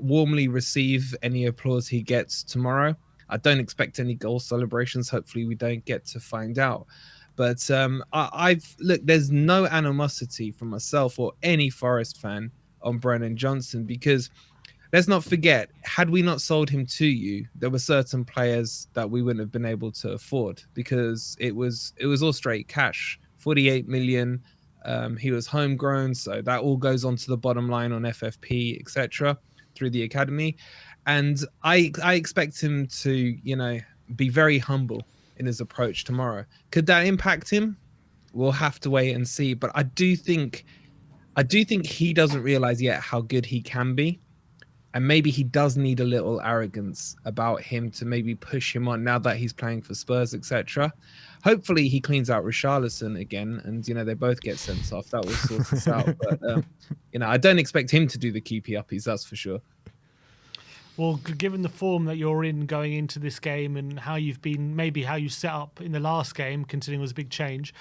warmly receive any applause he gets tomorrow. I don't expect any goal celebrations. Hopefully we don't get to find out. But look, there's no animosity from myself or any Forest fan on Brennan Johnson, because let's not forget, had we not sold him to you, there were certain players that we wouldn't have been able to afford, because it was all straight cash, 48 million. He was homegrown, so that all goes onto the bottom line on FFP, etc., through the academy. And I expect him to, be very humble in his approach tomorrow. Could that impact him? We'll have to wait and see. But I do think he doesn't realize yet how good he can be. And maybe he does need a little arrogance about him to maybe push him on now that he's playing for Spurs, etc. Hopefully he cleans out Richarlison again and, they both get sent off. That will sort us out. But, I don't expect him to do the keepy uppies, that's for sure. Well, given the form that you're in going into this game and how you've been, maybe how you set up in the last game, considering it was a big change,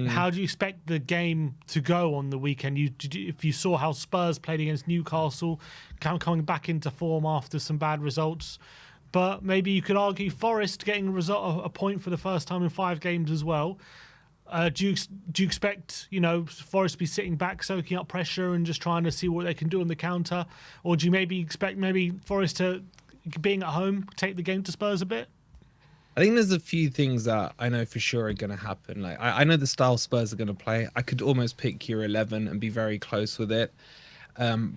how do you expect the game to go on the weekend? If you saw how Spurs played against Newcastle, coming back into form after some bad results, but maybe you could argue Forest getting a point for the first time in 5 games as well. Do you expect Forest to be sitting back, soaking up pressure, and just trying to see what they can do on the counter, or do you maybe expect Forest to, being at home, take the game to Spurs a bit? I think there's a few things that I know for sure are going to happen. Like I know the style Spurs are going to play. I could almost pick your 11 and be very close with it.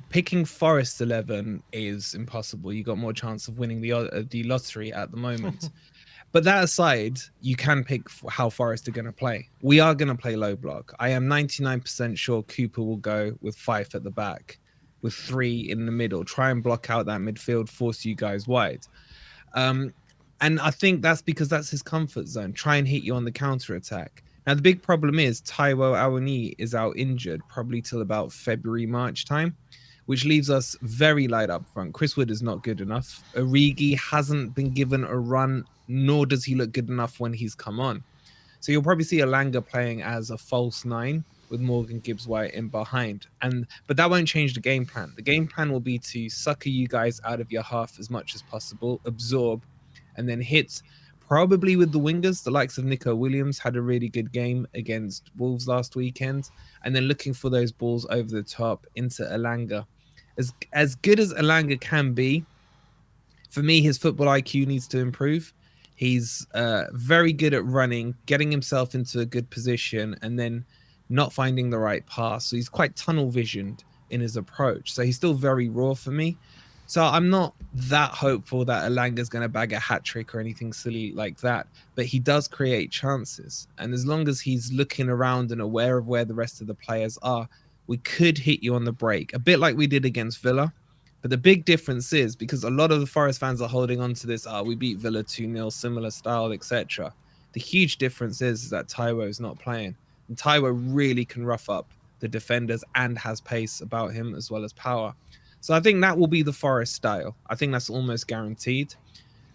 Picking Forest 11 is impossible. You got more chance of winning the lottery at the moment. But that aside, you can pick how Forest are going to play. We are going to play low block. I am 99% sure Cooper will go with Fife at the back, with 3 in the middle. Try and block out that midfield, force you guys wide. And I think that's because that's his comfort zone. Try and hit you on the counter attack. Now, the big problem is Taiwo Awoniyi is out injured, probably till about February, March time, which leaves us very light up front. Chris Wood is not good enough. Origi hasn't been given a run, nor does he look good enough when he's come on. So you'll probably see Elanga playing as a false 9 with Morgan Gibbs-White in behind. But that won't change the game plan. The game plan will be to sucker you guys out of your half as much as possible, absorb, and then hit probably with the wingers. The likes of Nico Williams had a really good game against Wolves last weekend. And then looking for those balls over the top into Elanga. As good as Elanga can be, for me, his football IQ needs to improve. He's very good at running, getting himself into a good position, and then not finding the right pass. So he's quite tunnel visioned in his approach. So he's still very raw for me. So I'm not that hopeful that Elanga's going to bag a hat trick or anything silly like that. But he does create chances. And as long as he's looking around and aware of where the rest of the players are, we could hit you on the break, a bit like we did against Villa. But the big difference is, because a lot of the Forest fans are holding on to this, we beat Villa 2-0, similar style, etc. The huge difference is that Taiwo is not playing. And Taiwo really can rough up the defenders and has pace about him as well as power. So I think that will be the Forest style. I think that's almost guaranteed.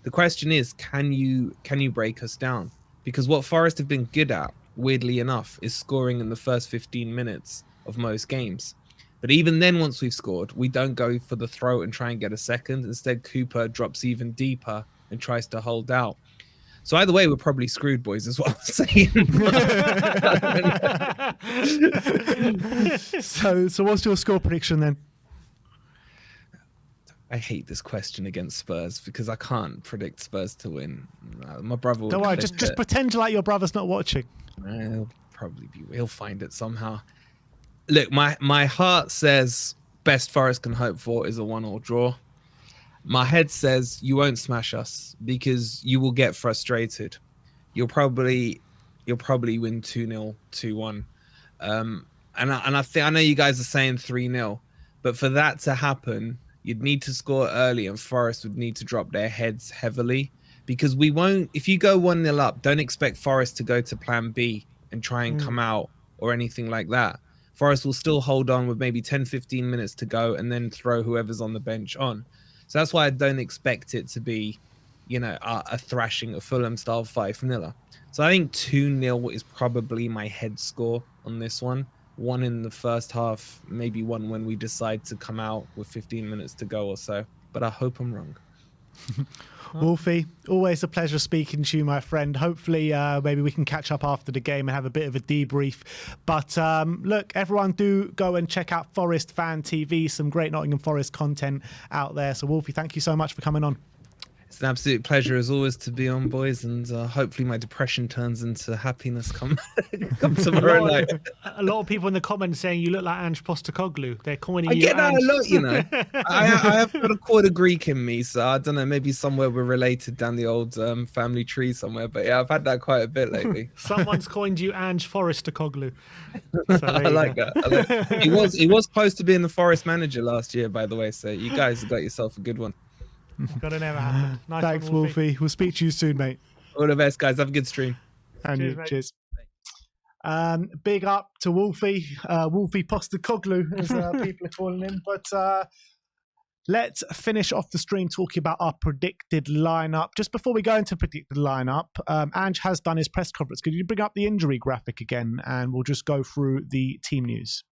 The question is, can you break us down? Because what Forest have been good at, weirdly enough, is scoring in the first 15 minutes of most games. But even then, once we've scored, we don't go for the throat and try and get a second. Instead, Cooper drops even deeper and tries to hold out. So either way, we're probably screwed, boys, is what I'm saying. So what's your score prediction then? I hate this question against Spurs because I can't predict Spurs to win. My brother will. Don't worry, just pretend like your brother's not watching. He'll probably be. He'll find it somehow. Look, my heart says best Forest can hope for is a 1-1 draw. My head says you won't smash us because you will get frustrated. You'll probably win 2-0, 2-1. And I know you guys are saying 3-0, but for that to happen, you'd need to score early, and Forest would need to drop their heads heavily because we won't. If you go 1-0 up, don't expect Forest to go to plan B and try and come out or anything like that. Forest will still hold on with maybe 10, 15 minutes to go and then throw whoever's on the bench on. So that's why I don't expect it to be, a thrashing, a Fulham style 5-0. So I think 2-0 is probably my head score on this one. 1 in the first half, maybe 1 when we decide to come out with 15 minutes to go or so. But I hope I'm wrong. Wolfie, always a pleasure speaking to you, my friend. Hopefully, maybe we can catch up after the game and have a bit of a debrief. But look, everyone do go and check out Forest Fan TV. Some great Nottingham Forest content out there. So, Wolfie, thank you so much for coming on. It's an absolute pleasure as always to be on, boys, and hopefully my depression turns into happiness come tomorrow night. A lot of people in the comments saying you look like Ange Postecoglou. They're calling you. I get that a lot, I have got a quarter Greek in me, so I don't know. Maybe somewhere we're related down the old family tree somewhere. But yeah, I've had that quite a bit lately. Someone's coined you Ange Forestecoglou. So I like that. He was close to being the Forest manager last year, by the way. So you guys have got yourself a good one. Got to never happen. Nice. Thanks, Wolfie. We'll speak to you soon, mate. All the best, guys. Have a good stream. And cheers. Big up to Wolfie. Wolfie Postecoglou, as people are calling him. But let's finish off the stream talking about our predicted lineup. Just before we go into predicted lineup, Ange has done his press conference. Could you bring up the injury graphic again, and we'll just go through the team news.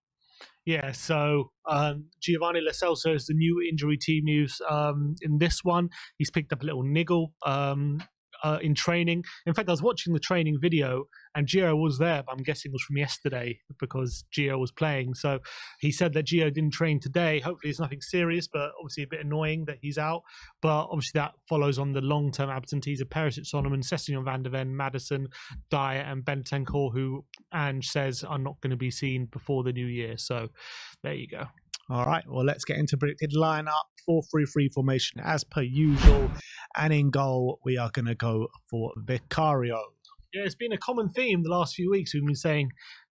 Yeah, so Giovanni Lo Celso is the new injury team news. In this one, he's picked up a little niggle in training. In fact, I was watching the training video and Gio was there, but I'm guessing it was from yesterday because Gio was playing. So he said that Gio didn't train today. Hopefully it's nothing serious, but obviously a bit annoying that he's out. But obviously that follows on the long-term absentees of Perisic, Solomon, Sessegnon, Van der Ven, Maddison, Dyer and Bentancur, who Ange says are not going to be seen before the new year. So there you go. All right, well, let's get into predicted lineup. 4-3-3 formation as per usual. And in goal, we are going to go for Vicario. Yeah, it's been a common theme the last few weeks. We've been saying,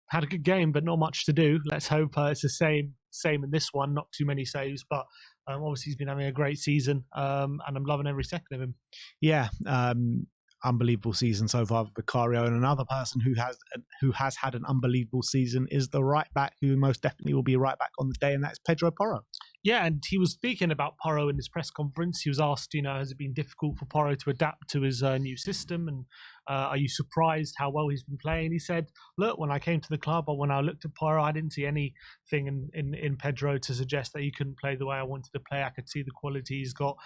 had a good game, but not much to do. Let's hope it's the same in this one. Not too many saves, but obviously he's been having a great season, and I'm loving every second of him. Yeah, unbelievable season so far for Vicario, and another person who has had an unbelievable season is the right back, who most definitely will be right back on the day, and that's Pedro Porro. Yeah, and he was speaking about Porro in his press conference. He was asked, has it been difficult for Porro to adapt to his new system, and are you surprised how well he's been playing? He said, look, when I came to the club, or when I looked at Porro, I didn't see anything in Pedro to suggest that he couldn't play the way I wanted to play. I could see the quality he's got.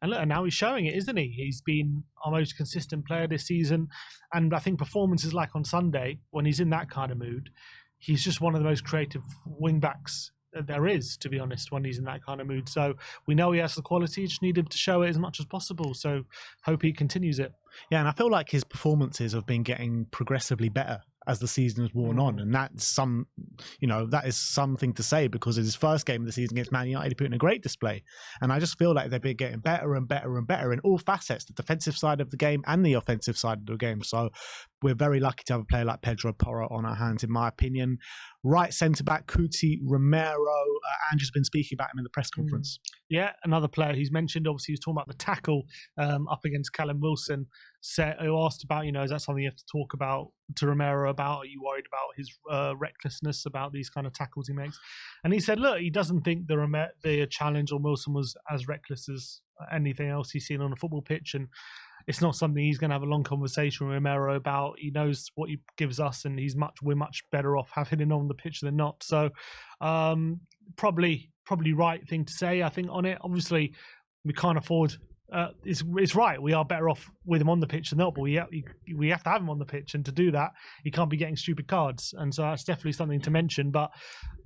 And look, and now he's showing it, isn't he? He's been our most consistent player this season. And I think performances like on Sunday, when he's in that kind of mood, he's just one of the most creative wing-backs there is, to be honest, when he's in that kind of mood. So we know he has the quality, just need him to show it as much as possible. So hope he continues it. Yeah, and I feel like his performances have been getting progressively better as the season has worn on, and that's that is something to say, because in his first game of the season against Man United, he put in a great display. And I just feel like they've been getting better and better and better in all facets, the defensive side of the game and the offensive side of the game. So we're very lucky to have a player like Pedro Porro on our hands, in my opinion. Right centre-back, Cuti Romero. Andrew's been speaking about him in the press conference. Yeah, another player he's mentioned. Obviously, he was talking about the tackle up against Callum Wilson. Who asked about, is that something you have to talk about to Romero about? Are you worried about his recklessness about these kind of tackles he makes? And he said, look, he doesn't think the challenge on Wilson was as reckless as anything else he's seen on a football pitch, and it's not something he's going to have a long conversation with Romero about. He knows what he gives us, and we're much better off having him on the pitch than not. So probably right thing to say, I think, on it. Obviously, we can't afford. It's right. We are better off with him on the pitch than not, but we have to have him on the pitch, and to do that, he can't be getting stupid cards. And so that's definitely something to mention. But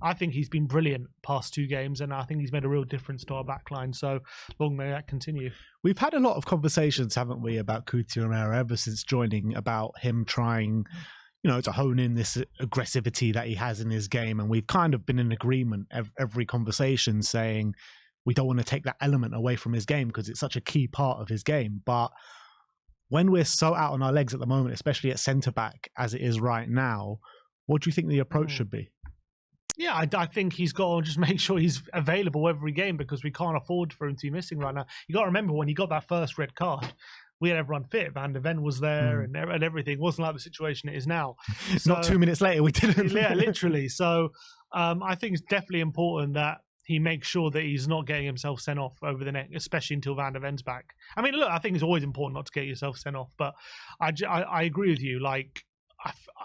I think he's been brilliant past 2 games, and I think he's made a real difference to our backline. So long may that continue. We've had a lot of conversations, haven't we, about Cuti Romero ever since joining, about him trying, to hone in this aggressivity that he has in his game. And we've kind of been in agreement every conversation saying we don't want to take that element away from his game because it's such a key part of his game. But when we're so out on our legs at the moment, especially at centre-back as it is right now, what do you think the approach should be? Yeah, I think he's got to just make sure he's available every game, because we can't afford for him to be missing right now. You got to remember, when he got that first red card, we had everyone fit. Van de Ven was there and everything. It wasn't like the situation it is now. So, not 2 minutes later, we didn't. Yeah, literally. So I think it's definitely important that he makes sure that he's not getting himself sent off over the next, especially until Van de Ven's back. I mean, look, I think it's always important not to get yourself sent off, but I agree with you. Like,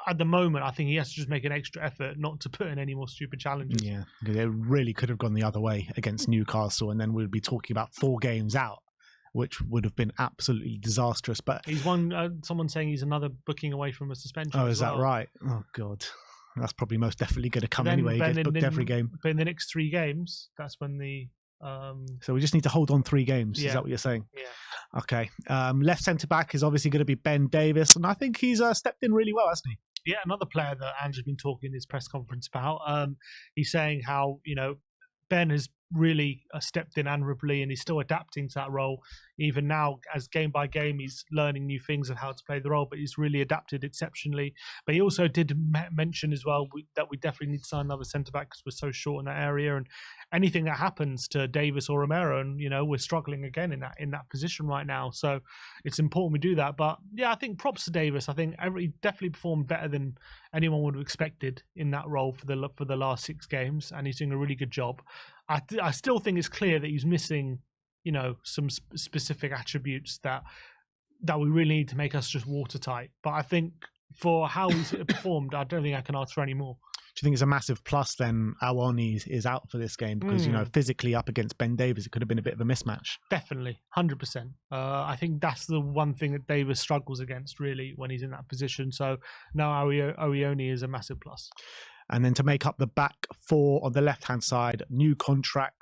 at the moment, I think he has to just make an extra effort not to put in any more stupid challenges. Yeah, because it really could have gone the other way against Newcastle, and then we'd be talking about 4 games out, which would have been absolutely disastrous. But he's one. Someone saying he's another booking away from a suspension. Oh, is that right? Oh God, that's probably most definitely going to come anyway. He gets booked every game. But in the next 3 games, that's when the. So we just need to hold on 3 games. Yeah. Is that what you're saying? Yeah. Okay. Left centre back is obviously going to be Ben Davies, and I think he's stepped in really well, hasn't he? Yeah, another player that Andrew's been talking in his press conference about. He's saying how Ben has really stepped in admirably, and he's still adapting to that role. Even now, as game by game, he's learning new things of how to play the role, but he's really adapted exceptionally. But he also did mention as well that we definitely need to sign another centre-back because we're so short in that area, and anything that happens to Davis or Romero, and we're struggling again in that position right now. So it's important we do that. But yeah, I think props to Davis. I think he definitely performed better than anyone would have expected in that role for the last 6 games, and he's doing a really good job. I still think it's clear that he's missing, some specific attributes that we really need to make us just watertight. But I think for how he's performed, I don't think I can ask for any more. Do you think it's a massive plus then Awani is out for this game? Because, physically up against Ben Davies, it could have been a bit of a mismatch. Definitely, 100%. I think that's the one thing that Davis struggles against, really, when he's in that position. So now Awani is a massive plus. And then to make up the back 4 on the left-hand side, new contract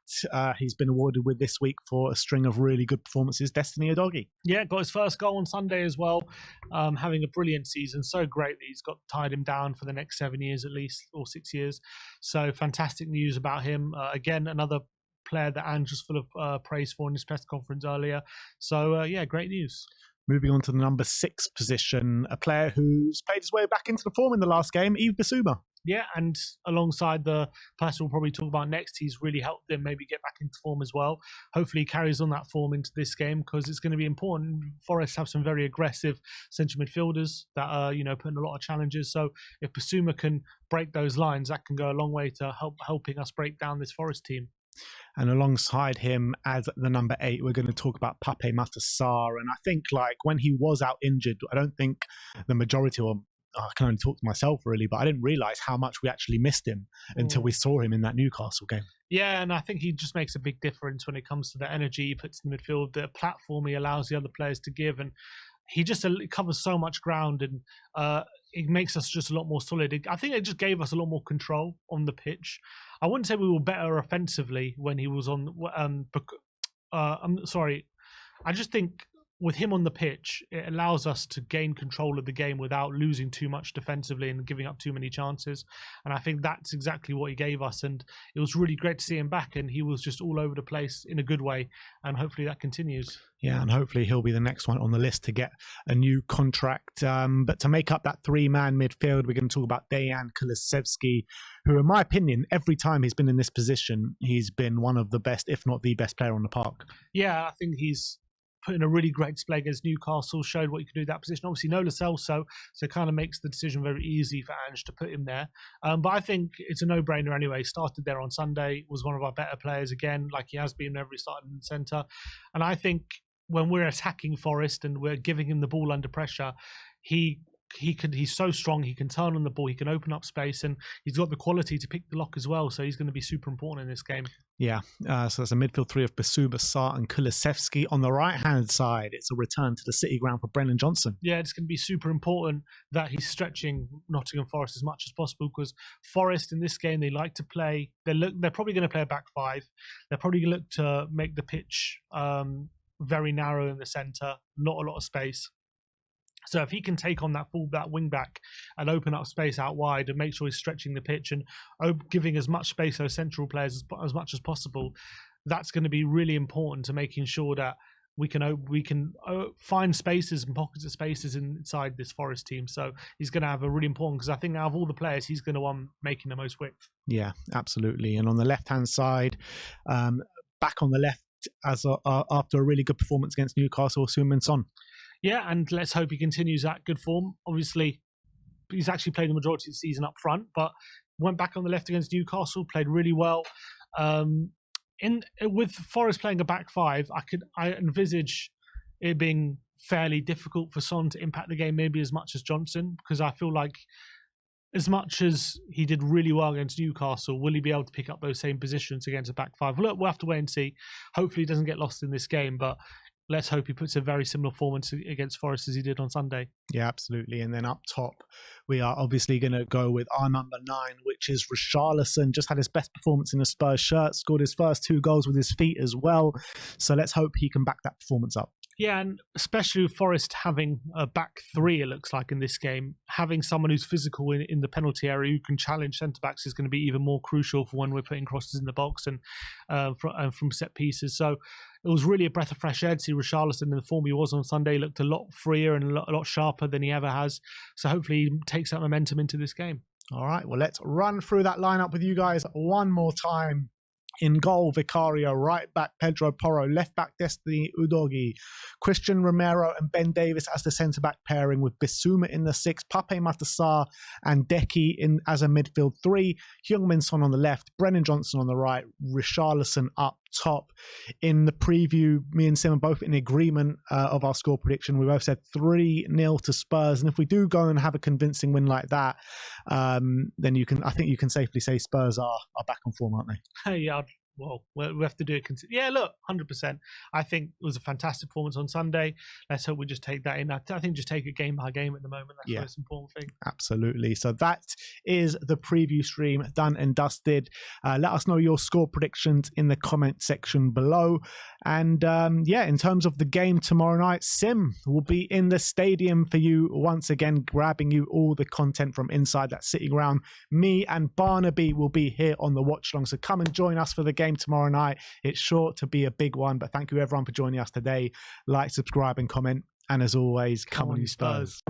he's been awarded with this week for a string of really good performances, Destiny Udogie. Yeah, got his first goal on Sunday as well, having a brilliant season. So great that he's got tied him down for the next 7 years at least, or 6 years. So fantastic news about him. Again, another player that Andrew's full of praise for in his press conference earlier. So great news. Moving on to the number 6 position, a player who's played his way back into the form in the last game, Yves Bissouma. Yeah, and alongside the person we'll probably talk about next, he's really helped them maybe get back into form as well. Hopefully he carries on that form into this game, because it's going to be important. Forest have some very aggressive central midfielders that are, putting a lot of challenges. So if Bissouma can break those lines, that can go a long way to helping us break down this Forest team. And alongside him as the number 8, we're going to talk about Pape Matar Sarr. And I think when he was out injured, I don't think the majority of I can only talk to myself really, but I didn't realise how much we actually missed him until we saw him in that Newcastle game. Yeah, and I think he just makes a big difference when it comes to the energy he puts in the midfield, the platform he allows the other players to give, and he just covers so much ground, and it makes us just a lot more solid. I think it just gave us a lot more control on the pitch. I wouldn't say we were better offensively when he was on. I'm sorry. I just think with him on the pitch, it allows us to gain control of the game without losing too much defensively and giving up too many chances. And I think that's exactly what he gave us. And it was really great to see him back. And he was just all over the place in a good way. And hopefully that continues. Yeah, and hopefully he'll be the next one on the list to get a new contract. But to make up that three-man midfield, we're going to talk about Dejan Kulusevski, who, in my opinion, every time he's been in this position, he's been one of the best, if not the best player on the park. Yeah, I think he's put in a really great display against Newcastle, showed what he could do in that position. Obviously, no Lo Celso, so it kind of makes the decision very easy for Ange to put him there. But I think it's a no-brainer anyway. Started there on Sunday, was one of our better players again, like he has been whenever he started in the centre. And I think when we're attacking Forest and we're giving him the ball under pressure, he's so strong. He can turn on the ball. He can open up space, and he's got the quality to pick the lock as well. So he's going to be super important in this game. Yeah. So it's a midfield three of Bissouma, Sarr, and Kulusevski. On the right-hand side, it's a return to the City ground for Brennan Johnson. Yeah, it's going to be super important that he's stretching Nottingham Forest as much as possible, because Forest in this game, they like to play. They're probably going to play a back five. They're probably going to look to make the pitch very narrow in the centre, not a lot of space. So if he can take on that wing back and open up space out wide and make sure he's stretching the pitch and giving as much space to those central players as much as possible, that's going to be really important to making sure that we can find spaces and pockets of spaces inside this Forest team. So he's going to have a really important, because I think out of all the players, he's going to making the most width. Yeah, absolutely. And on the left-hand side, back on the left, after a really good performance against Newcastle, Heung-min Son. Yeah, and let's hope he continues that good form. Obviously, he's actually played the majority of the season up front, but went back on the left against Newcastle, played really well. With Forest playing a back five, I envisage it being fairly difficult for Son to impact the game maybe as much as Johnson, because I feel like as much as he did really well against Newcastle, will he be able to pick up those same positions against a back five? Look, we'll have to wait and see. Hopefully he doesn't get lost in this game, but let's hope he puts a very similar performance against Forest as he did on Sunday. Yeah, absolutely. And then up top, we are obviously going to go with our number 9, which is Richarlison. Just had his best performance in a Spurs shirt, scored his first 2 goals with his feet as well. So let's hope he can back that performance up. Yeah, and especially with Forest having a back 3, it looks like in this game, having someone who's physical in the penalty area who can challenge centre-backs is going to be even more crucial for when we're putting crosses in the box and from set pieces. So it was really a breath of fresh air to see Richarlison in the form he was on Sunday. Looked a lot freer and a lot sharper than he ever has. So hopefully he takes that momentum into this game. All right, well, let's run through that lineup with you guys one more time. In goal, Vicario. Right back, Pedro Porro. Left back, Destiny Udogie. Christian Romero and Ben Davis as the centre-back pairing, with Bissouma in the 6, Pape Matar and Deki in as a midfield 3. Heung-min Son on the left, Brennan Johnson on the right, Richarlison up top. In the preview, me and Sim are both in agreement of our score prediction. We both said 3-0 to Spurs, and if we do go and have a convincing win like that, then I think you can safely say Spurs are back on form, aren't they? Hey, yeah. Well, we have to do it. Yeah, look, 100%. I think it was a fantastic performance on Sunday. Let's hope we just take that in. I think just take it game by game at the moment. That's the most important thing. Absolutely. So that is the preview stream done and dusted. Let us know your score predictions in the comment section below. And in terms of the game tomorrow night, Sim will be in the stadium for you once again, grabbing you all the content from inside that City ground. Me and Barnaby will be here on the watch along. So come and join us for the game tomorrow night. It's sure to be a big one, but thank you everyone for joining us today. Like, subscribe and comment, and as always, come on you Spurs.